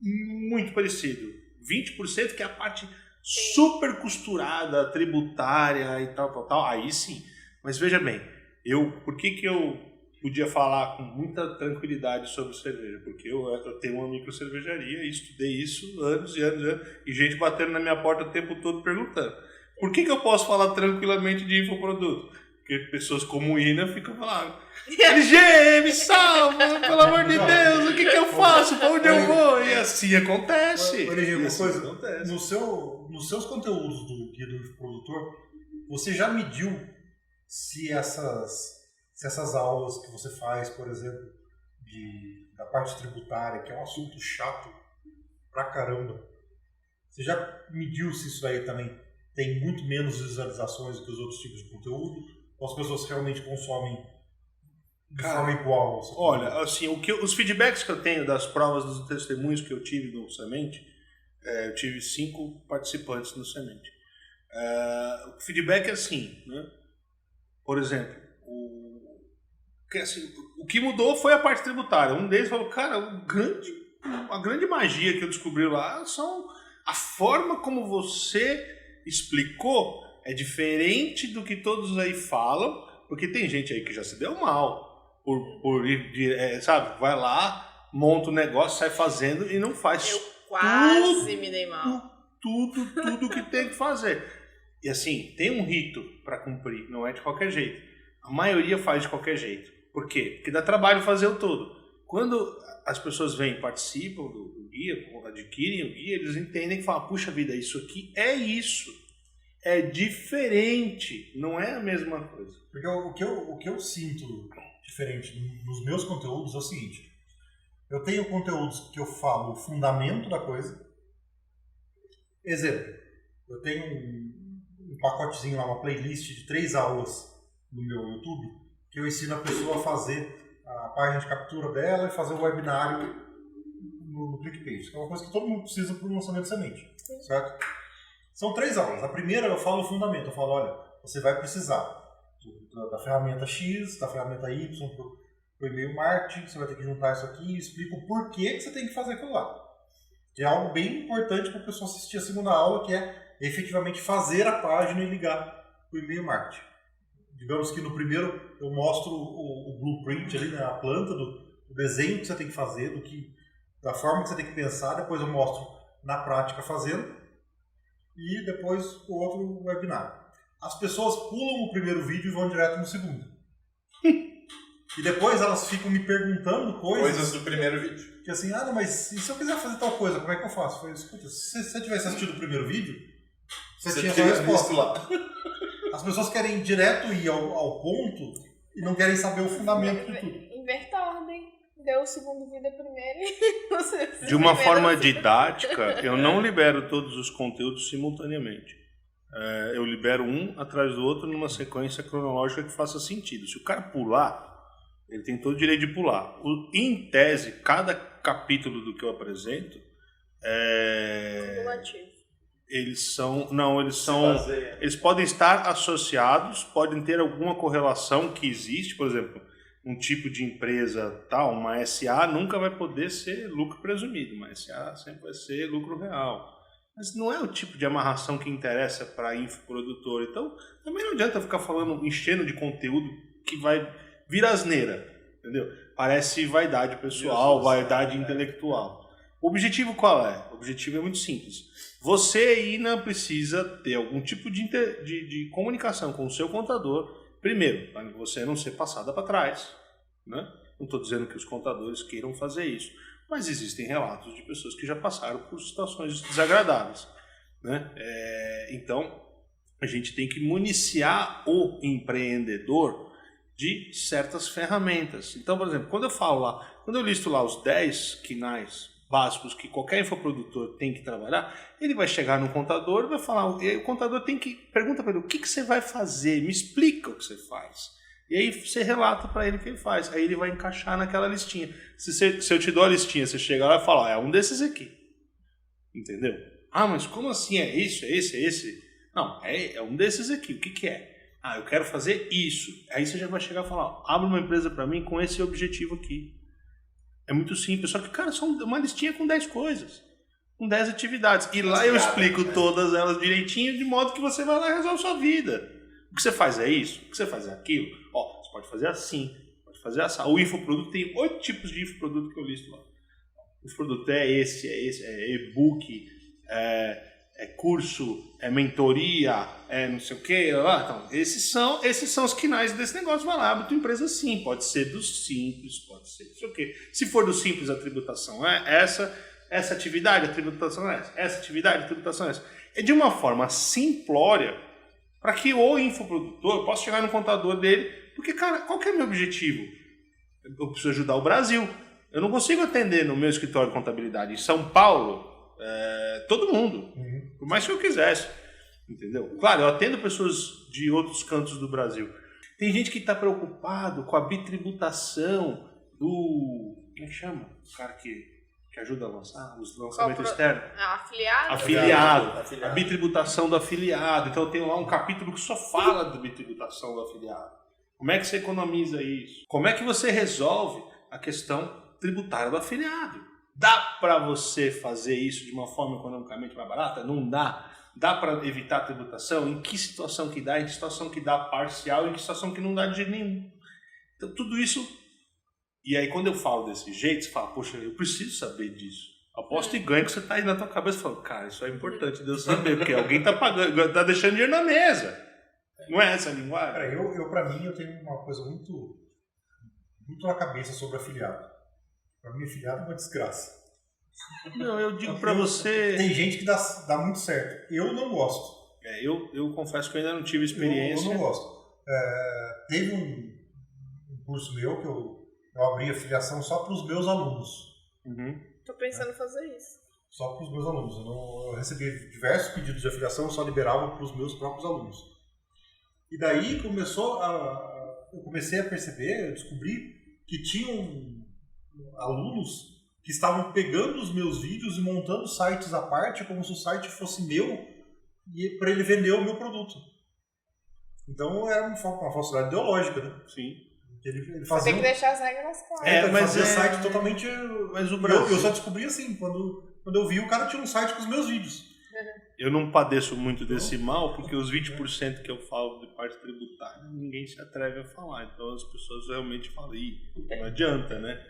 muito parecido. 20% que é a parte super costurada, tributária e tal. Aí sim. Mas veja bem, por que eu podia falar com muita tranquilidade sobre cerveja? Porque eu tenho uma micro cervejaria e estudei isso anos e anos, e gente batendo na minha porta o tempo todo perguntando. Por que eu posso falar tranquilamente de infoproduto? Porque pessoas como o Ina ficam falando: LG, me salva, pelo amor de Deus, o que eu faço? Pra onde eu vou? E assim acontece. Uma coisa, acontece. Nos seus conteúdos do Guia do Infoprodutor, você já mediu se essas aulas que você faz, por exemplo, da parte tributária, que é um assunto chato pra caramba, você já mediu se isso aí também tem muito menos visualizações do que os outros tipos de conteúdo? Ou as pessoas realmente consomem de forma igual? Olha, assim, os feedbacks que eu tenho das provas, dos testemunhos que eu tive no Semente, eu tive 5 participantes no Semente. O feedback é assim, né? Por exemplo, o que mudou foi a parte tributária. Um deles falou: cara, a grande magia que eu descobri lá são a forma como você explicou é diferente do que todos aí falam, porque tem gente aí que já se deu mal por ir, sabe, vai lá, monta um negócio, sai fazendo e não faz eu quase me dei mal. Tudo que tem que fazer. E assim, tem um rito para cumprir, não é de qualquer jeito. A maioria faz de qualquer jeito. Por quê? Porque dá trabalho fazer o todo. Quando as pessoas vêm e participam do guia, adquirem o guia, eles entendem que falam: puxa vida, isso aqui é isso. É diferente, não é a mesma coisa. Porque o que eu sinto diferente nos meus conteúdos é o seguinte: eu tenho conteúdos que eu falo o fundamento da coisa. Exemplo, eu tenho um pacotezinho lá, uma playlist de 3 aulas no meu YouTube, que eu ensino a pessoa a fazer a página de captura dela e fazer o webinário no ClickPage, que é uma coisa que todo mundo precisa para o lançamento de semente, certo? São 3 aulas. A primeira eu falo o fundamento, eu falo: olha, você vai precisar da ferramenta X, da ferramenta Y para o e-mail marketing, você vai ter que juntar isso aqui e explico o porquê que você tem que fazer aquilo lá. Que é algo bem importante para a pessoa assistir a segunda aula, que é efetivamente fazer a página e ligar para o e-mail marketing. Digamos que no primeiro eu mostro o blueprint ali, né, a planta do desenho que você tem que fazer, da forma que você tem que pensar, depois eu mostro na prática fazendo, e depois o outro webinar. As pessoas pulam o primeiro vídeo e vão direto no segundo. E depois elas ficam me perguntando coisas do primeiro vídeo. Que assim: não, mas e se eu quiser fazer tal coisa, como é que eu faço? Eu falei: escuta, se você tivesse assistido o primeiro vídeo, você tinha essa resposta. Lá. As pessoas querem direto ir ao ponto e não querem saber o fundamento de tudo. Inverta a ordem. Deu o segundo vídeo primeiro. De uma forma didática, eu não libero todos os conteúdos simultaneamente. Eu libero um atrás do outro numa sequência cronológica que faça sentido. Se o cara pular, ele tem todo o direito de pular. Em tese, cada capítulo do que eu apresento Cumulativo. Eles podem estar associados, podem ter alguma correlação que existe. Por exemplo, um tipo de empresa tal, uma SA nunca vai poder ser lucro presumido, uma SA sempre vai ser lucro real. Mas não é o tipo de amarração que interessa para infoprodutor. Então, também não adianta ficar falando, enchendo de conteúdo que vai vir asneira, entendeu? Parece vaidade pessoal, vaidade intelectual. O objetivo qual é? O objetivo é muito simples. Você, Ina, precisa ter algum tipo de comunicação com o seu contador Primeiro, para você não ser passada para trás, né? Não estou dizendo que os contadores queiram fazer isso, mas existem relatos de pessoas que já passaram por situações desagradáveis, né? Então, a gente tem que municiar o empreendedor de certas ferramentas. Então, por exemplo, quando eu falo lá, quando eu listo lá os 10 quinais básicos que qualquer infoprodutor tem que trabalhar, ele vai chegar no contador e vai falar, e aí o contador tem que pergunta para ele, o que você vai fazer? Me explica o que você faz. E aí você relata para ele o que ele faz. Aí ele vai encaixar naquela listinha. Se eu te dou a listinha, você chega lá e fala, é um desses aqui. Entendeu? Ah, mas como assim? É isso? É esse? É esse? Não, é um desses aqui. O que é? Ah, eu quero fazer isso. Aí você já vai chegar e falar, abre uma empresa para mim com esse objetivo aqui. É muito simples. Só que, cara, são uma listinha com 10 coisas. Com 10 atividades. E lá eu explico todas elas direitinho, de modo que você vai lá e resolve a sua vida. O que você faz é isso? O que você faz é aquilo? Ó, você pode fazer assim, pode fazer assim. O infoproduto tem 8 tipos de infoproduto que eu listo lá. O infoproduto é esse, é e-book, é curso, é mentoria, é não sei o quê. Então, esses são os quinais desse negócio. Vai lá, abre tua empresa sim. Pode ser do simples, pode ser não sei o quê. Se for do simples, a tributação é essa atividade, a tributação é essa atividade, a tributação é essa. É de uma forma simplória, para que o infoprodutor possa chegar no contador dele, porque, cara, qual que é o meu objetivo? Eu preciso ajudar o Brasil. Eu não consigo atender no meu escritório de contabilidade em São Paulo todo mundo, por mais que eu quisesse, entendeu? Claro, eu atendo pessoas de outros cantos do Brasil. Tem gente que está preocupado com a bitributação do... Como é que chama? O cara que ajuda a lançar os lançamentos externos. Afiliado. A bitributação do afiliado. Então eu tenho lá um capítulo que só fala da bitributação do afiliado. Como é que você economiza isso? Como é que você resolve a questão tributária do afiliado? Dá para você fazer isso de uma forma economicamente mais barata? Não dá. Dá para evitar a tributação? Em que situação que dá? Em que situação que dá parcial? Em que situação que não dá de jeito nenhum? Então tudo isso... E aí quando eu falo desse jeito, você fala, poxa, eu preciso saber disso. Aposto e ganho que você tá aí na tua cabeça falando, cara, isso é importante de eu saber, porque alguém tá pagando, tá deixando dinheiro na mesa. Não é essa a linguagem? Cara, pra mim, eu tenho uma coisa muito na cabeça sobre afiliado. Pra mim, afiliado é uma desgraça. Não, eu digo pra você... Tem gente que dá muito certo. Eu não gosto. Eu confesso que eu ainda não tive experiência. Eu não gosto. Teve um curso meu que eu abri afiliação só para os meus alunos. Tô pensando em fazer isso. Só para os meus alunos. Eu recebi diversos pedidos de afiliação, eu só liberava para os meus próprios alunos. E daí eu comecei a perceber, eu descobri que tinham alunos que estavam pegando os meus vídeos e montando sites à parte, como se o site fosse meu, e para ele vender o meu produto. Então era uma falsidade ideológica, né? Sim. Ele Você tem que deixar as regras claras. Ele fazia site totalmente... Mas o Brasil... Eu só descobri assim, quando eu vi, o cara tinha um site com os meus vídeos. Eu não padeço muito desse mal, porque os 20% que eu falo de parte tributária, ninguém se atreve a falar. Então as pessoas realmente falam, não adianta, né?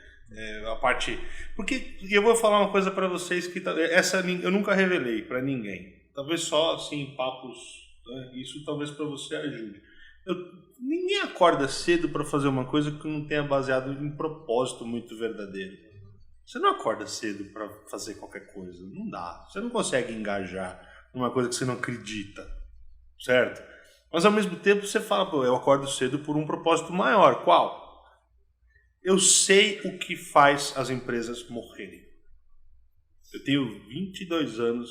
A parte... Porque eu vou falar uma coisa para vocês que essa eu nunca revelei para ninguém. Talvez só assim, papos, né? Isso talvez para você ajude. Ninguém acorda cedo para fazer uma coisa que não tenha baseado em um propósito muito verdadeiro. Você não acorda cedo para fazer qualquer coisa. Não dá. Você não consegue engajar numa coisa que você não acredita. Certo? Mas ao mesmo tempo você fala, pô, eu acordo cedo por um propósito maior. Qual? Eu sei o que faz as empresas morrerem. Eu tenho 22 anos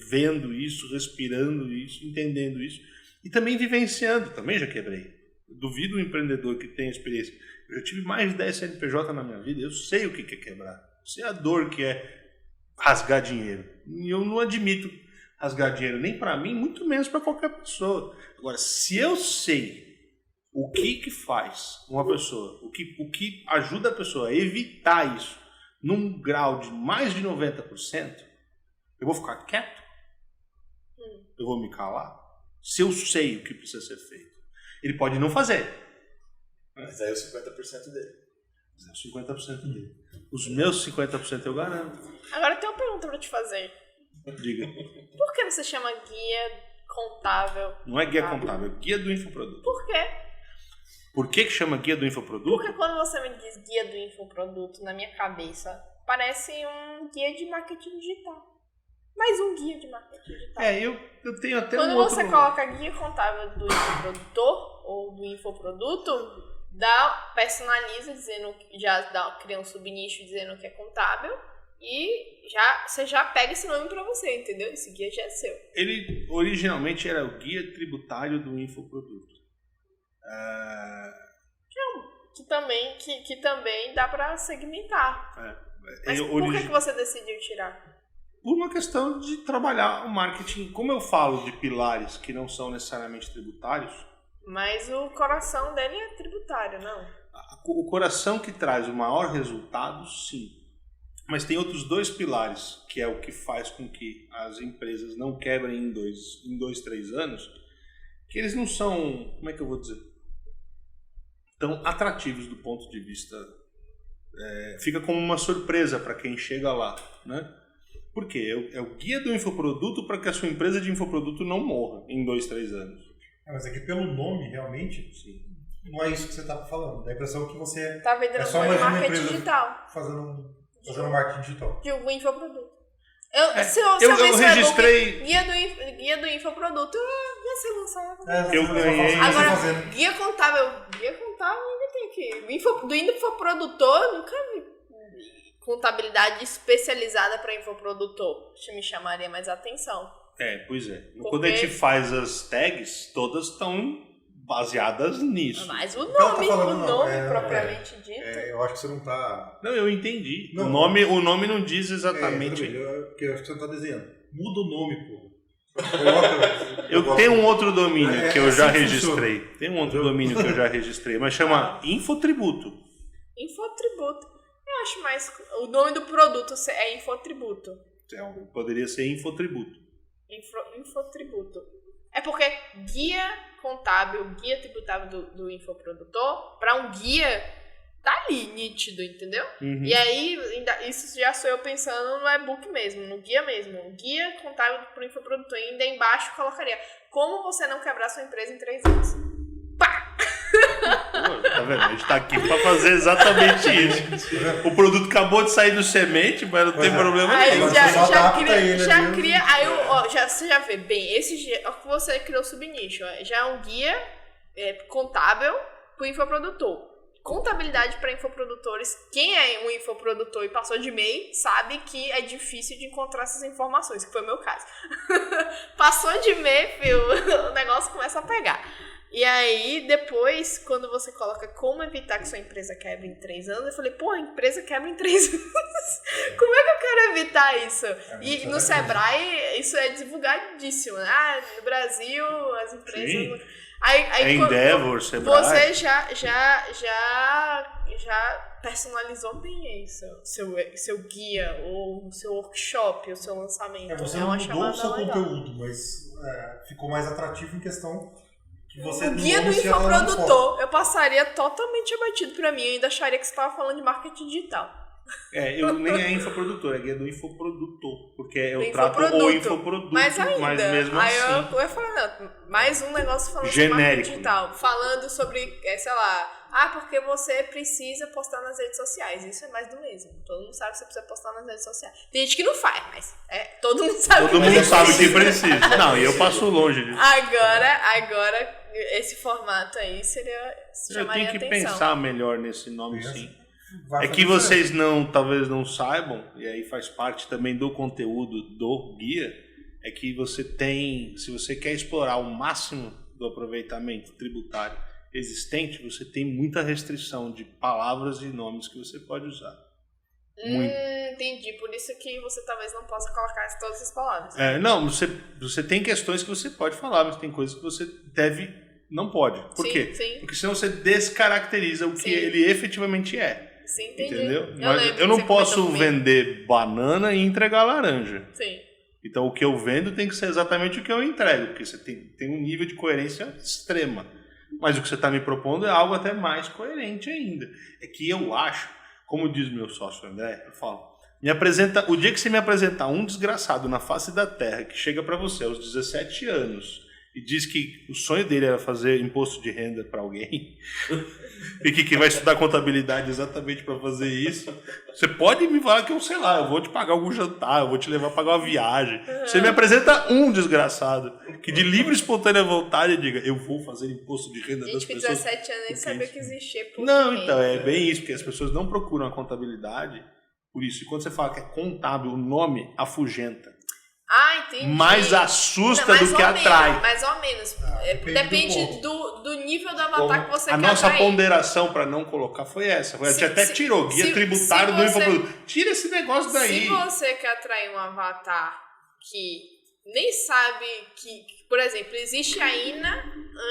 vendo isso, respirando isso, entendendo isso. E também vivenciando, também já quebrei. Duvido um empreendedor que tenha experiência. Eu já tive mais de 10 CNPJ na minha vida, eu sei o que é quebrar. Eu sei a dor que é rasgar dinheiro. E eu não admito rasgar dinheiro nem para mim, muito menos para qualquer pessoa. Agora, se eu sei o que faz uma pessoa, o que ajuda a pessoa a evitar isso num grau de mais de 90%, eu vou ficar quieto? Eu vou me calar? Se eu sei o que precisa ser feito. Ele pode não fazer. Mas aí é os 50% dele. Mas é os 50% dele. Os meus 50% eu garanto. Agora eu tenho uma pergunta pra te fazer. Diga. Por que você chama guia contável? Não é guia contável, é guia do infoproduto. Por quê? Por que chama guia do infoproduto? Porque quando você me diz guia do infoproduto, na minha cabeça, parece um guia de marketing digital. Mais um guia de marketing digital. Eu tenho até Quando um outro... você coloca guia contábil do infoprodutor ou do infoproduto, personaliza dizendo, cria um subnicho dizendo que é contábil e você já pega esse nome pra você, entendeu? Esse guia já é seu. Ele originalmente era o guia tributário do infoproduto. Que também dá pra segmentar. Mas por que você decidiu tirar? Por uma questão de trabalhar o marketing. Como eu falo de pilares que não são necessariamente tributários... Mas o coração dele é tributário, não? O coração que traz o maior resultado, sim. Mas tem outros 2 pilares, que é o que faz com que as empresas não quebrem em 2, 3 anos, que eles não são, como é que eu vou dizer, tão atrativos do ponto de vista... fica como uma surpresa para quem chega lá, né? Por quê? É o guia do infoproduto para que a sua empresa de infoproduto não morra em 2, 3 anos. Mas aqui pelo nome, realmente, não é isso que você está falando. Dá a impressão que você tá vendendo é só mais uma marketing empresa digital. Fazendo marketing digital. De um infoproduto. Eu registrei... Guia do infoproduto, ia ser lançado. Eu ganhei... Agora, guia contábil ainda tem aqui. Do infoprodutor, nunca vi contabilidade especializada para infoprodutor. Me chamaria mais atenção. Pois é. Quando a gente faz as tags, todas estão baseadas nisso. Mas o nome, propriamente dito. Eu acho que você não está... Não, eu entendi. Não, o nome não diz exatamente. Porque eu acho que você não está desenhando. Muda o nome, pô. Eu tenho um outro domínio que eu já registrei. Tem um outro domínio que eu já registrei, mas chama Infotributo. Infotributo. Eu acho mais... O nome do produto é Infotributo. Poderia ser Infotributo. Infotributo. É porque guia contábil, guia tributável do infoprodutor, para um guia, tá ali, nítido, entendeu? Uhum. E aí, isso já sou eu pensando no e-book mesmo, no guia mesmo. O guia contábil pro infoprodutor. E ainda embaixo colocaria como você não quebrar sua empresa em 3 anos. Pá! Tá vendo? A gente tá aqui pra fazer exatamente isso. O produto acabou de sair do semente, mas não tem problema nenhum. Já cria. Aí você já vê bem, você criou subnicho. Já é um guia contábil pro infoprodutor. Contabilidade para infoprodutores. Quem é um infoprodutor e passou de MEI sabe que é difícil de encontrar essas informações, que foi o meu caso. Passou de MEI, filho, o negócio começa a pegar. E aí, depois, quando você coloca como evitar que sua empresa quebre em 3 anos, eu falei, a empresa quebra em 3 anos. Como é que eu quero evitar isso? E no Sebrae, isso é divulgadíssimo. No Brasil, as empresas... Sim. Aí Endeavor, Sebrae. Você já personalizou bem isso. Seu guia, ou o seu workshop, o seu lançamento. Você não mudou o seu conteúdo, mas ficou mais atrativo em questão... O guia do infoprodutor, eu passaria totalmente abatido pra mim. Eu ainda acharia que você estava falando de marketing digital. Eu nem é infoprodutor, é guia do infoprodutor. Porque eu trato o infoproduto, mas mesmo aí assim... eu ia falar, mais um negócio falando genérico, de marketing digital. Falando sobre, sei lá... porque você precisa postar nas redes sociais. Isso é mais do mesmo. Todo mundo sabe que você precisa postar nas redes sociais. Tem gente que não faz, mas todo mundo sabe que precisa. Todo mundo sabe que precisa. Não, e eu passo longe disso. Agora, esse formato aí chamaria atenção. Eu tenho que pensar melhor nesse nome, sim. É que vocês talvez não saibam, e aí faz parte também do conteúdo do guia, é que se você quer explorar o máximo do aproveitamento tributário existente, você tem muita restrição de palavras e nomes que você pode usar. Entendi. Por isso que você talvez não possa colocar todas as palavras. Não, você tem questões que você pode falar, mas tem coisas que você não pode. Por quê? Sim. Porque senão você descaracteriza o que ele efetivamente é. Sim, entendi. Entendeu? Eu não posso vender banana e entregar laranja. Sim. Então o que eu vendo tem que ser exatamente o que eu entrego, porque você tem um nível de coerência extrema. Mas o que você está me propondo é algo até mais coerente ainda. É que eu acho, como diz meu sócio André, eu falo, o dia que você me apresentar um desgraçado na face da terra que chega para você aos 17 anos e diz que o sonho dele era fazer imposto de renda para alguém e que vai estudar contabilidade exatamente para fazer isso, você pode me falar que eu, sei lá, eu vou te pagar algum jantar, eu vou te levar a pagar uma viagem. Você me apresenta um desgraçado que de livre e espontânea vontade diga, eu vou fazer imposto de renda das Gente que pessoas. 17 anos nem sabia que existia. Não, então, é bem isso, porque as pessoas não procuram a contabilidade por isso. E quando você fala que é contábil, o nome afugenta. Ah, entendi. Mais assusta mais do que ou atrai. Menos, mais ou menos. Depende do nível do avatar que você quer A nossa atrair. ponderação para não colocar foi essa. A gente até tirou guia tributário do infoproduto. Tira esse negócio daí. Se você quer atrair um avatar que nem sabe que, por exemplo, existe a INA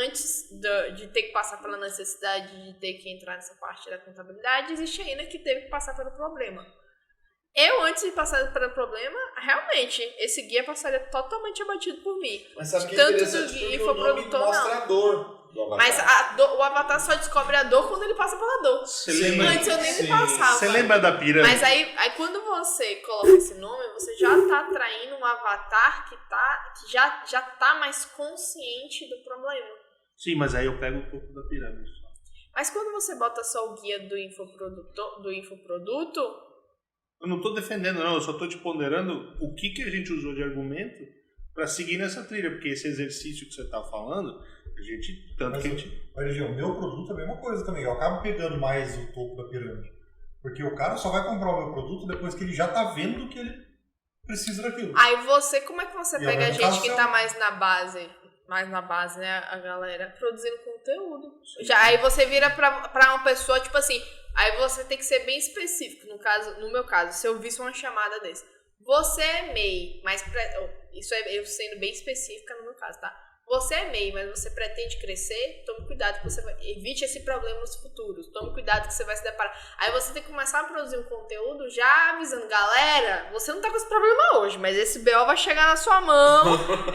antes de ter que passar pela necessidade de ter que entrar nessa parte da contabilidade, existe a INA que teve que passar pelo problema. Eu, antes de passar pelo problema, realmente, esse guia passaria totalmente abatido por mim. Mas sabe que Tanto interessante, do porque infoprodutor, o nome mostra não. a dor do avatar. Mas o avatar só descobre a dor quando ele passa pela dor. Antes eu nem me passava. Você lembra da pirâmide? Mas aí quando você coloca esse nome, você já tá atraindo um avatar que já tá mais consciente do problema. Sim, mas aí eu pego o topo da pirâmide. Mas quando você bota só o guia do infoproduto, eu não estou defendendo, não. Eu só estou te ponderando o que a gente usou de argumento para seguir nessa trilha. Porque esse exercício que você está falando, a gente... Mas, o meu produto é a mesma coisa também. Eu acabo pegando mais o topo da pirâmide. Porque o cara só vai comprar o meu produto depois que ele já está vendo que ele precisa daquilo. Aí como é que você pega a gente que está mais na base, né, a galera, produzindo conteúdo. Aí você vira pra uma pessoa, tipo assim, aí você tem que ser bem específico. No meu caso, se eu visse uma chamada desse, você é MEI, mas isso é eu sendo bem específica no meu caso, tá? Você é MEI, mas você pretende crescer, tome cuidado que você vai... Evite esse problema nos futuros. Tome cuidado que você vai se deparar. Aí você tem que começar a produzir um conteúdo já avisando, galera, você não tá com esse problema hoje, mas esse BO vai chegar na sua mão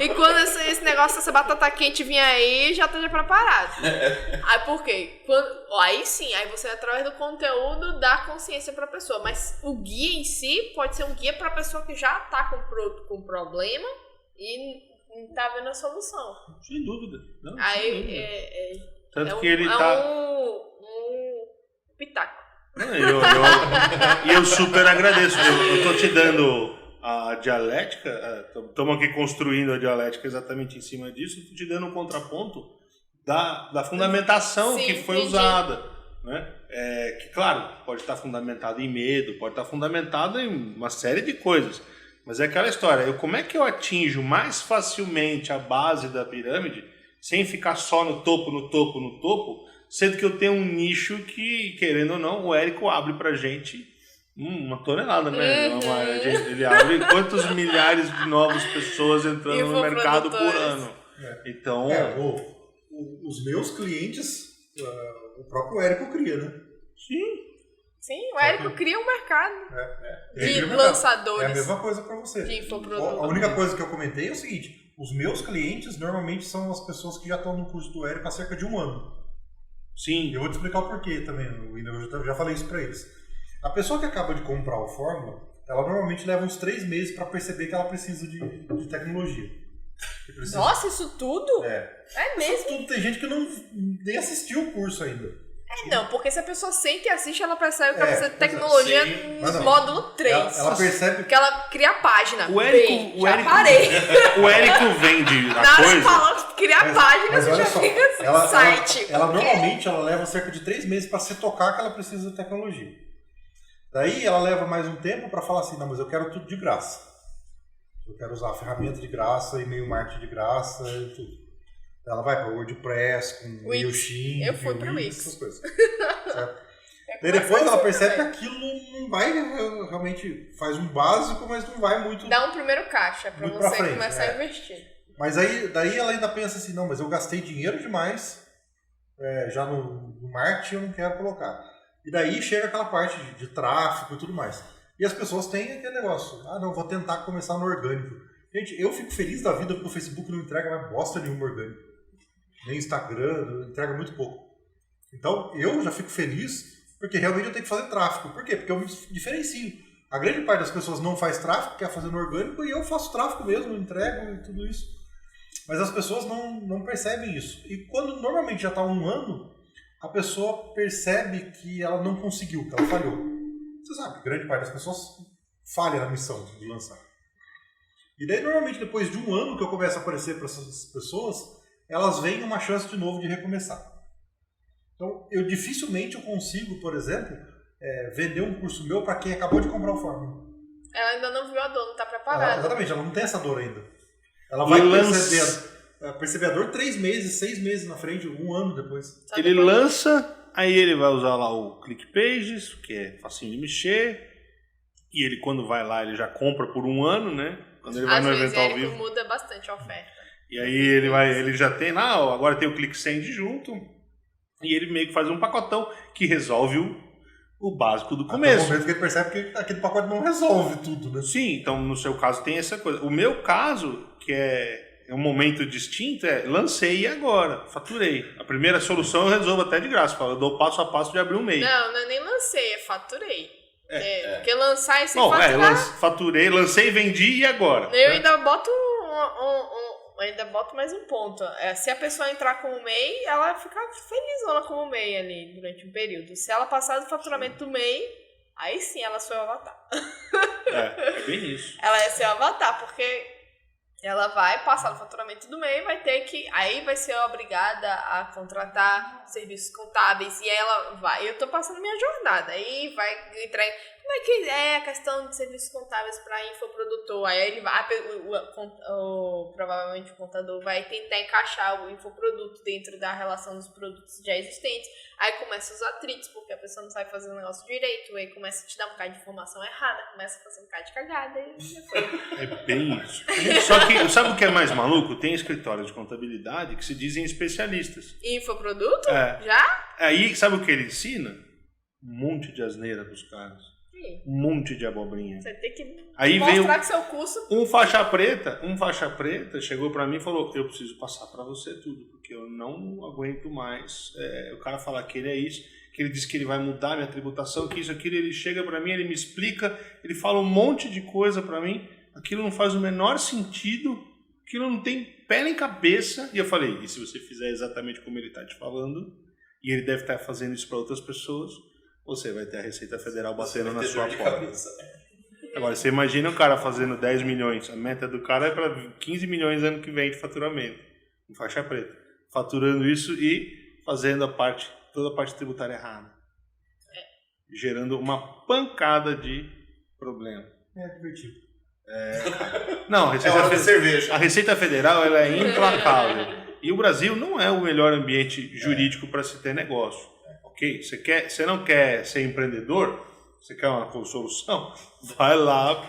e quando esse negócio, essa batata quente vir aí, já esteja preparado. Aí por quê? Aí sim, aí você através do conteúdo dá consciência pra pessoa, mas o guia em si pode ser um guia pra pessoa que já tá com problema e tá vendo a solução. Sem dúvida. Não, aí sem dúvida. Tanto que um, ele tá... um pitaco. E eu super agradeço. Eu tô te dando a dialética, estamos aqui construindo a dialética exatamente em cima disso, tô te dando um contraponto da fundamentação que foi usada. Né? Que, claro, pode estar fundamentado em medo, pode estar fundamentado em uma série de coisas. Mas é aquela história, como é que eu atinjo mais facilmente a base da pirâmide sem ficar só no topo, sendo que eu tenho um nicho que, querendo ou não, o Érico abre pra gente uma tonelada, né? Ele abre quantos milhares de novas pessoas entrando no mercado por ano. Então... os meus clientes, o próprio Érico cria, né? Sim, o Érico cria um mercado de lançadores. É a mesma coisa para você. De infoproduto. A única coisa que eu comentei é o seguinte: os meus clientes normalmente são as pessoas que já estão no curso do Érico há cerca de 1 ano. Sim. Eu vou te explicar o porquê também. Eu já falei isso para eles. A pessoa que acaba de comprar o Fórmula, ela normalmente leva uns 3 meses para perceber que ela precisa de tecnologia. Nossa, isso tudo? É mesmo? Isso tudo. Tem gente que nem assistiu o curso ainda. Não, porque se a pessoa sente e assiste, ela percebe que ela precisa de tecnologia no módulo 3. Ela percebe que ela cria a página. O Érico vende a Na hora coisa. que falou que cria a página, você já fica no site. Ela normalmente leva cerca de 3 meses para se tocar que ela precisa de tecnologia. Daí ela leva mais um tempo para falar assim, não, mas eu quero tudo de graça. Eu quero usar ferramenta de graça, e-mail marketing de graça e tudo. Ela vai para o WordPress, com o MailChimp, eu fui pro Wix, essas coisas. Certo? Daí depois ela percebe que aquilo não vai, realmente faz um básico, mas não vai muito. Dá um primeiro caixa para você começar a investir. Mas daí ela ainda pensa assim, não, mas eu gastei dinheiro demais já no marketing, eu não quero colocar. E daí chega aquela parte de tráfego e tudo mais. E as pessoas têm aquele negócio, não, vou tentar começar no orgânico. Gente, eu fico feliz da vida porque o Facebook não entrega mais bosta nenhuma orgânico. Nem Instagram, entrega muito pouco. Então, eu já fico feliz porque realmente eu tenho que fazer tráfego. Por quê? Porque eu me diferencio. A grande parte das pessoas não faz tráfego, quer fazer no orgânico, e eu faço tráfego mesmo, entrego e tudo isso. Mas as pessoas não percebem isso. E quando normalmente já está 1 ano, a pessoa percebe que ela não conseguiu, que ela falhou. Você sabe, grande parte das pessoas falha na missão de lançar. E daí, normalmente, depois de 1 ano que eu começo a aparecer para essas pessoas, elas veem uma chance de novo de recomeçar. Então, dificilmente eu consigo, por exemplo, vender um curso meu para quem acabou de comprar o Fórmula. Ela ainda não viu a dor, não está preparada. Exatamente, ela não tem essa dor ainda. Ela vai perceber a dor 3 meses, 6 meses na frente, 1 ano depois. Ele lança, aí ele vai usar lá o ClickPages, que é facinho de mexer. E ele, quando vai lá, ele já compra por 1 ano, né? Quando ele vai no evento ao vivo. Muda bastante a oferta. E aí ele já tem lá, agora tem o ClickSend junto. E ele meio que faz um pacotão que resolve o básico do começo. Até o momento que ele percebe que aquele pacote não resolve tudo, né? Sim, então no seu caso tem essa coisa. O meu caso, que é um momento distinto, lancei e agora, faturei. A primeira solução eu resolvo até de graça, eu dou passo a passo de abrir um MEI. Não é nem lancei, é faturei. Porque lançar e sem faturar... faturei, lancei, vendi e agora? Eu ainda boto mais um ponto. Se a pessoa entrar com o MEI, ela fica felizona com o MEI ali durante um período. Se ela passar do faturamento do MEI, aí sim ela é seu avatar. É bem isso. Ela é seu avatar, porque ela vai passar do faturamento do MEI, aí vai ser obrigada a contratar serviços contábeis e ela vai, eu tô passando minha jornada, aí vai entrar em, como é que é a questão de serviços contábeis para infoprodutor, aí ele vai, provavelmente o contador vai tentar encaixar o infoproduto dentro da relação dos produtos já existentes, aí começa os atritos, porque a pessoa não sabe fazer o negócio direito, aí começa a te dar um bocado de informação errada, começa a fazer um bocado de cagada, e já foi. É bem isso. Só que, sabe o que é mais maluco? Tem escritórios de contabilidade que se dizem especialistas. Infoproduto? É. Já? Aí, sabe o que ele ensina? Um monte de asneira pros caras. Sim. Um monte de abobrinha. Você tem que aí mostrar que seu curso... Um faixa preta chegou pra mim e falou, eu preciso passar pra você tudo, porque eu não aguento mais. O cara falar que ele é isso, que ele disse que ele vai mudar minha tributação, que isso, aquilo, ele chega pra mim, ele me explica, ele fala um monte de coisa pra mim, aquilo não faz o menor sentido, aquilo não tem pé nem cabeça. E eu falei, e se você fizer exatamente como ele está te falando, e ele deve estar fazendo isso para outras pessoas, você vai ter a Receita Federal batendo na sua porta. Agora, você imagina o cara fazendo 10 milhões, a meta do cara é para 15 milhões ano que vem de faturamento, em faixa preta, faturando isso e fazendo toda a parte tributária errada, gerando uma pancada de problema. É divertido. Não, cerveja. A Receita Federal ela é implacável. E o Brasil não é o melhor ambiente jurídico para se ter negócio. Ok? Você não quer ser empreendedor? Você quer uma solução? Vai lá,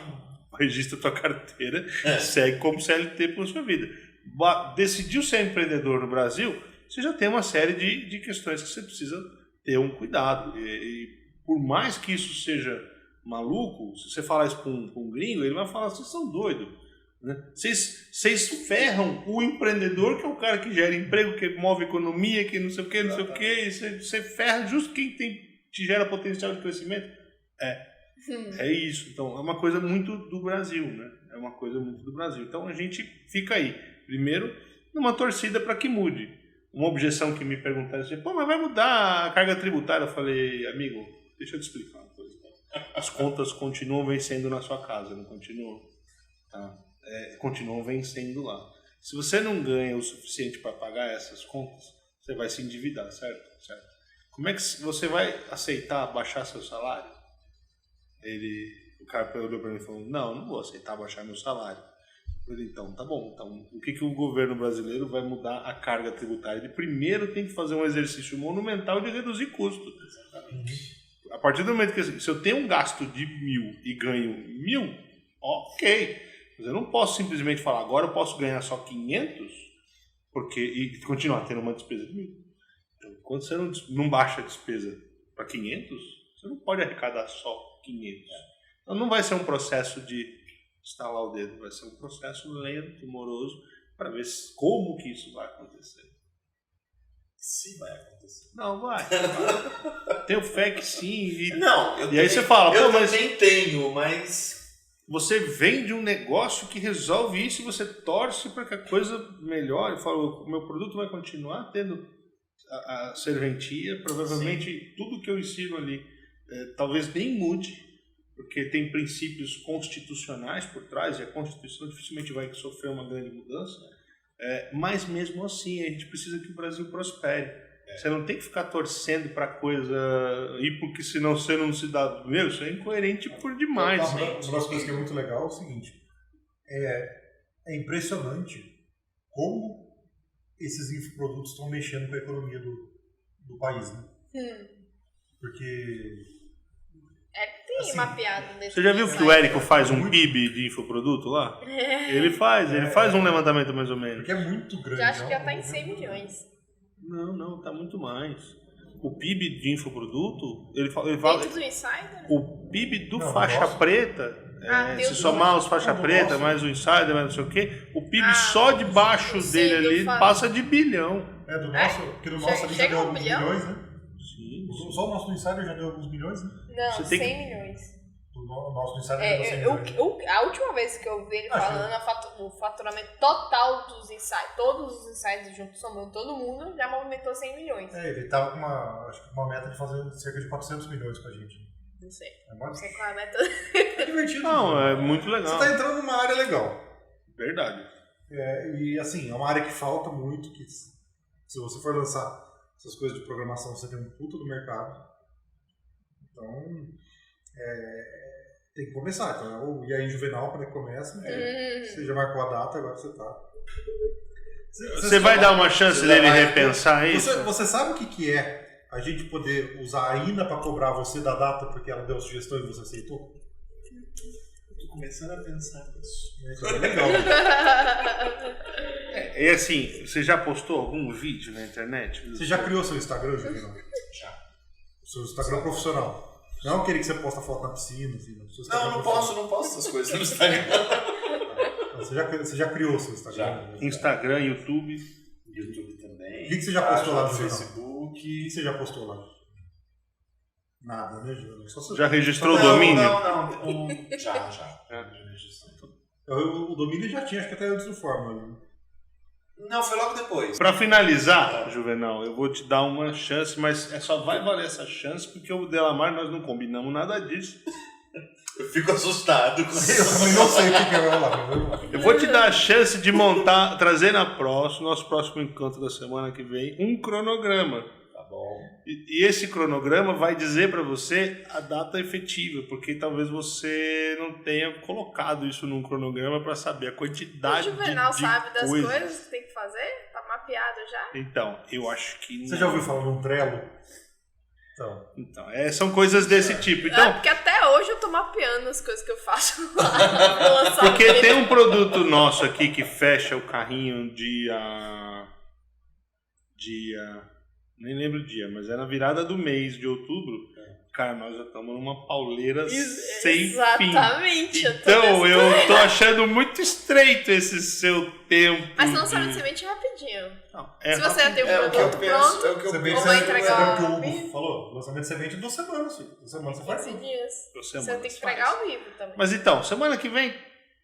registra tua carteira, segue como CLT por sua vida. Decidiu ser empreendedor no Brasil, você já tem uma série de questões que você precisa ter um cuidado. E por mais que isso seja maluco, se você falar isso para um gringo, ele vai falar, vocês são doidos. Né? Vocês ferram o empreendedor, que é o cara que gera emprego, que move economia, que não sei o que, não sei o que, e você ferra justo quem te gera potencial de crescimento. É isso. Então, é uma coisa muito do Brasil, né? É uma coisa muito do Brasil. Então, a gente fica aí. Primeiro, numa torcida para que mude. Uma objeção que me perguntaram assim, mas vai mudar a carga tributária? Eu falei, amigo, deixa eu te explicar uma coisa. As contas continuam vencendo na sua casa, não continuam? Tá? Continuam vencendo lá. Se você não ganha o suficiente para pagar essas contas, você vai se endividar, certo? Como é que você vai aceitar baixar seu salário? O cara olhou para mim e falou, não vou aceitar baixar meu salário. Eu falei, então, tá bom. Então, o que o governo brasileiro vai mudar a carga tributária? Ele primeiro tem que fazer um exercício monumental de reduzir custos. A partir do momento que, se eu tenho um gasto de 1.000 e ganho 1.000, ok. Mas eu não posso simplesmente falar, agora eu posso ganhar só 500 e continuar tendo uma despesa de 1.000. Então, quando você não baixa a despesa para 500, você não pode arrecadar só 500. Então não vai ser um processo de estalar o dedo, vai ser um processo lento, moroso, para ver como que isso vai acontecer. Se vai acontecer. Não, vai. Tenho fé que sim. E aí você fala, eu mas também tenho, mas você vende um negócio que resolve isso e você torce para que a coisa melhore. Fala, o meu produto vai continuar tendo a serventia, provavelmente tudo que eu ensino ali talvez nem mude, porque tem princípios constitucionais por trás e a Constituição dificilmente vai sofrer uma grande mudança, mas mesmo assim a gente precisa que o Brasil prospere. Você não tem que ficar torcendo para coisa ir, porque senão você não se dá... Meu, isso é incoerente por demais. Uma das coisas que é muito legal é o seguinte, é impressionante como esses infoprodutos estão mexendo com a economia do país, né? Porque... tem assim, mapeado nesse Você já viu que o Érico faz um PIB de infoproduto lá? Ele faz um levantamento mais ou menos. Porque é muito grande. Já acho que já tá em 100 milhões. Não, tá muito mais. O PIB de infoproduto, ele fala Dentro do Insider? o PIB do Não, faixa nossa. preta, tem se os somar dois. os faixa Não, preta, nossa. mais o Insider, mais não sei o quê, o PIB só de baixo sim, dele do ali fa- passa de bilhão. Do nosso, porque no nosso ali já Chega deu a 1 alguns bilhão? milhões, né? Sim. Só o nosso do Insider já deu alguns milhões, né? Não, Você tem 100 milhões. O nosso do Insider já deu 100 milhões. A última vez que eu vi ele falando o faturamento total dos insights, todos os insights juntos, somando todo mundo, já movimentou 100 milhões. Ele tava com uma meta de fazer cerca de 400 milhões com a gente. Não sei. É Não sei qual é a meta. divertido. Não, é muito legal. Você tá entrando numa área legal. Verdade. E assim, é uma área que falta muito, que se você for lançar essas coisas de programação, você tem um puta do mercado. Então, tem que começar. Então, e aí, Juvenal, quando é que começa? Você já marcou a data, agora você tá. Você vai dar uma chance dele repensar isso? Você sabe o que é a gente poder usar a Ina para cobrar você da data porque ela deu sugestão e você aceitou? Tô começando a pensar nisso. Isso é legal. E assim, você já postou algum vídeo na internet? Você já criou seu Instagram, Juvenal? Já. O seu Instagram profissional. Não aquele que você posta foto na piscina, assim, não. Seu Instagram Não profissional. posso essas coisas no Instagram. Você já criou o seu Instagram? Já. Instagram, YouTube. YouTube também. O que você já postou lá no no Juvenal? Facebook. O que você já postou lá? Nada, né, Juvenal? Já registrou o Não, domínio? Não. Já. Já registrei. O domínio já tinha, acho que até antes do Fórmula. Né? Não, foi logo depois. Pra finalizar, Juvenal, eu vou te dar uma chance, mas só vai valer essa chance porque o Delamar nós não combinamos nada disso. Eu fico assustado com Eu isso. também não sei o que vai rolar. Eu vou te dar a chance de trazer nosso próximo encontro da semana que vem, um cronograma. Tá bom. E esse cronograma vai dizer pra você a data efetiva, porque talvez você não tenha colocado isso num cronograma pra saber a O quantidade Juvenal de sabe das coisas. coisas que tem que fazer? Tá mapeado já? Então, eu acho que Você já ouviu falar de um Trello? Então, são coisas desse tipo. Não, Então, porque até hoje eu tô mapeando as coisas que eu faço lá. Vou lançar porque vídeo. tem um produto nosso aqui que fecha o carrinho dia... Nem lembro o dia, mas é na virada do mês de outubro. Cara, nós já estamos numa pauleira sem fim. Exatamente. Então, eu tô achando muito estreito esse seu tempo. Mas lançamento de semente é rapidinho. Não, Se você já tem um É o que eu produto penso. pronto, É o que eu Você Ou vai entregar sabe o que o ao Hugo vivo? falou? Lançamento de semente em 2 semanas, filho. 2 semanas você faz 15 tudo. dias. Você Você tem que entregar ao vivo também. Mas então, semana que vem,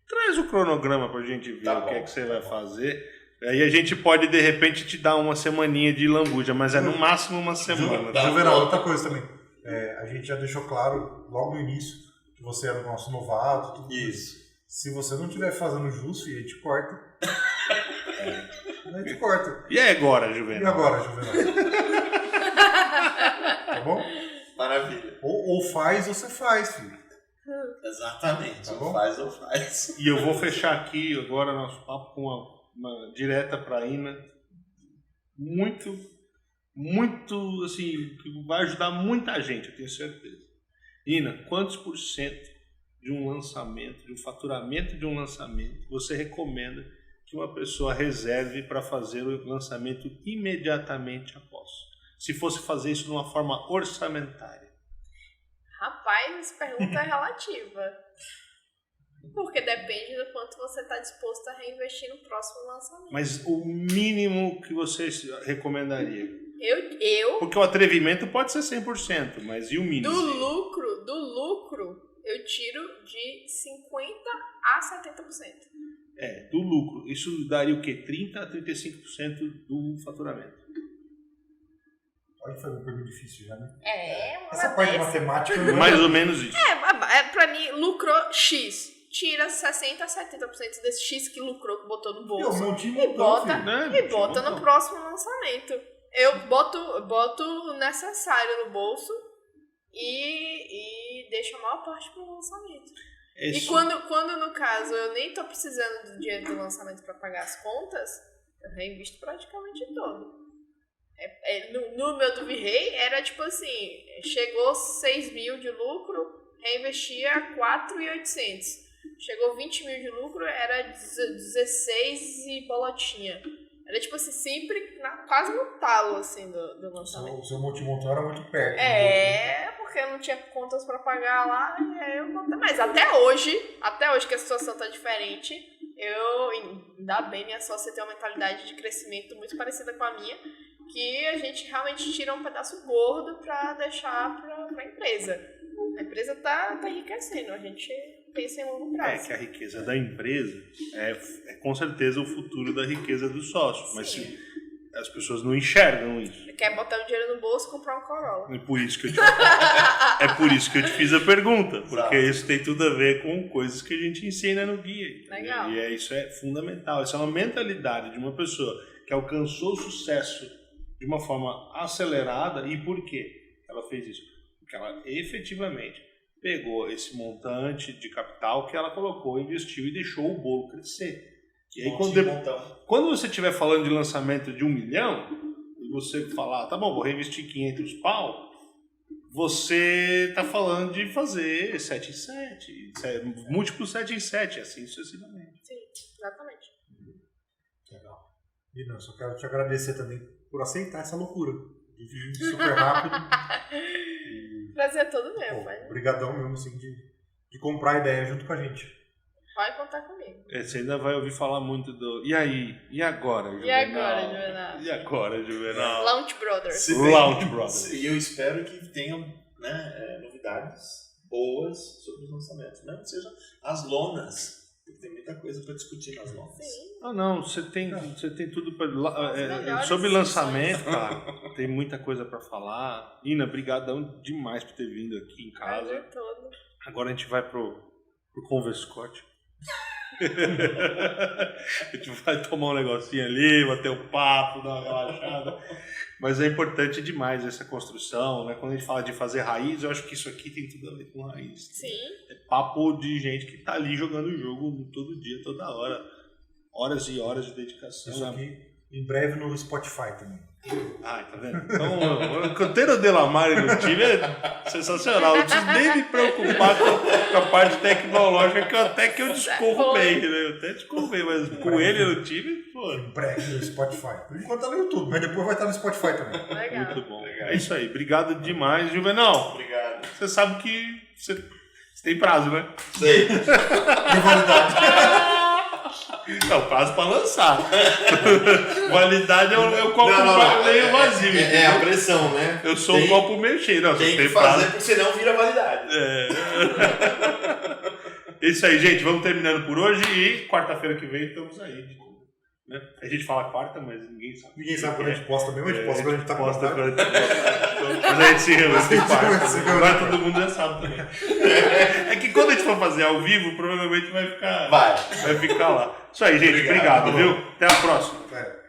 traz o cronograma pra gente ver Tá o que é bom, que você tá vai bom. fazer. Aí a gente pode, de repente, te dar uma semaninha de lambuja, mas é no máximo uma semana. Tá? Juvenal, outra coisa também. A gente já deixou claro logo no início que você era o nosso novato. Tudo Isso. Se você não estiver fazendo jus, filho, a gente corta. A gente corta. E agora, E Juvenal? agora, Juvenal? Tá bom? Maravilha. Ou faz ou você faz, filho. Exatamente. Tá bom? Ou faz ou faz. E eu vou fechar aqui agora nosso papo com uma direta pra Ina. Muito, assim, que vai ajudar muita gente, eu tenho certeza. Ina, quantos por cento de um lançamento, de um faturamento de um lançamento, você recomenda que uma pessoa reserve para fazer o lançamento imediatamente após? Se fosse fazer isso de uma forma orçamentária. Rapaz, essa pergunta é relativa. Porque depende do quanto você está disposto a reinvestir no próximo lançamento. Mas o mínimo que você recomendaria? Eu Porque o atrevimento pode ser 100%, mas e o mínimo? do lucro, eu tiro de 50% a 70%. Do lucro. Isso daria o quê? 30% a 35% do faturamento. Olha que foi um pergunta difícil já, né? Uma Essa parte de dessa. matemática... Mais ou menos isso. Pra mim, lucrou X. Tira 60% a 70% desse X que lucrou, que botou no bolso. Meu time E bota, Né? e bota no próximo lançamento. Eu boto o necessário no bolso e deixo a maior parte pro lançamento. E quando, no caso, eu nem tô precisando do dinheiro do lançamento pra pagar as contas, eu reinvisto praticamente todo. No meu do V-Ray era tipo assim, chegou 6 mil de lucro, reinvestia 4.800. Chegou 20 mil de lucro, era 16 e bolotinha. Era tipo assim, sempre quase no talo assim do lançamento. O seu multimotor era muito perto. Porque eu não tinha contas pra pagar lá, e aí eu contei. Mas até hoje que a situação tá diferente, ainda bem, minha sócia tem uma mentalidade de crescimento muito parecida com a minha, que a gente realmente tira um pedaço gordo pra deixar pra empresa. A empresa tá enriquecendo, a gente pensa em longo prazo. Que a riqueza da empresa é com certeza o futuro da riqueza do sócio. Sim. Mas as pessoas não enxergam isso. Quer botar o dinheiro no bolso e comprar um Corolla. É por isso que eu te fiz a pergunta. Porque isso tem tudo a ver com coisas que a gente ensina no guia. Legal. E isso é fundamental. Isso é uma mentalidade de uma pessoa que alcançou o sucesso de uma forma acelerada. E por quê ela fez isso? Porque ela efetivamente pegou esse montante de capital que ela colocou, investiu e deixou o bolo crescer. E aí, quando você estiver falando de lançamento de 1 milhão, e você falar, tá bom, vou reinvestir 500 pau, você está falando de fazer 7 em 7, múltiplo 7 em 7, assim sucessivamente. Sim, exatamente. Legal. E não, só quero te agradecer também por aceitar essa loucura. De super rápido. Prazer todo meu, pai. Obrigadão mesmo, assim, de comprar a ideia junto com a gente. Pode contar comigo. Você ainda vai ouvir falar muito do... E aí? E agora, Juvenal? E agora, Juvenal? Juvenal? Launch Brothers. Launch Brothers. E eu espero que tenham novidades boas sobre os lançamentos. Não que sejam as lonas. Porque tem muita coisa para discutir nas lonas. Sim. Não, você tem tudo para... sobre melhores lançamento, cara, tem muita coisa para falar. Ina, brigadão demais por ter vindo aqui em casa. Prazer todo. Agora a gente vai pro Converscote. A gente vai tomar um negocinho ali, bater um papo, dar uma relaxada. Mas é importante demais essa construção, né? Quando a gente fala de fazer raiz, eu acho que isso aqui tem tudo a ver com raiz. Sim. É papo de gente que tá ali jogando o jogo todo dia, toda hora. Horas e horas de dedicação. Isso aqui, em breve no Spotify também. Ai, tá vendo? Então, o canteiro Delamare no time é sensacional. Não preciso nem me preocupar com a parte tecnológica, que eu discorro bem, né? Eu até discorro bem, mas com ele no time, pô. Em breve no Spotify. Por enquanto tá no YouTube, mas depois vai estar no Spotify também. Legal. Muito bom. É isso aí. Obrigado demais, Juvenal. Obrigado. Você sabe que você tem prazo, né? Sei. De validade. Não, prazo pra lançar. Validade é o copo meio vazio. É a pressão, né? Eu sou o copo meio cheio. Não, Tem você que fazer, porque senão vira validade. É isso aí, gente. Vamos terminando por hoje e quarta-feira que vem estamos aí. Né? A gente fala quarta, mas ninguém sabe. Ninguém sabe quando a gente posta mesmo, a gente posta quando a gente tá posta postando. quando a gente posta. Mas a gente se reúne em quarta. Agora todo mundo já sabe também. É que quando a gente for fazer ao vivo, provavelmente vai ficar lá. Isso aí, gente. Obrigado, viu? Até a próxima. É.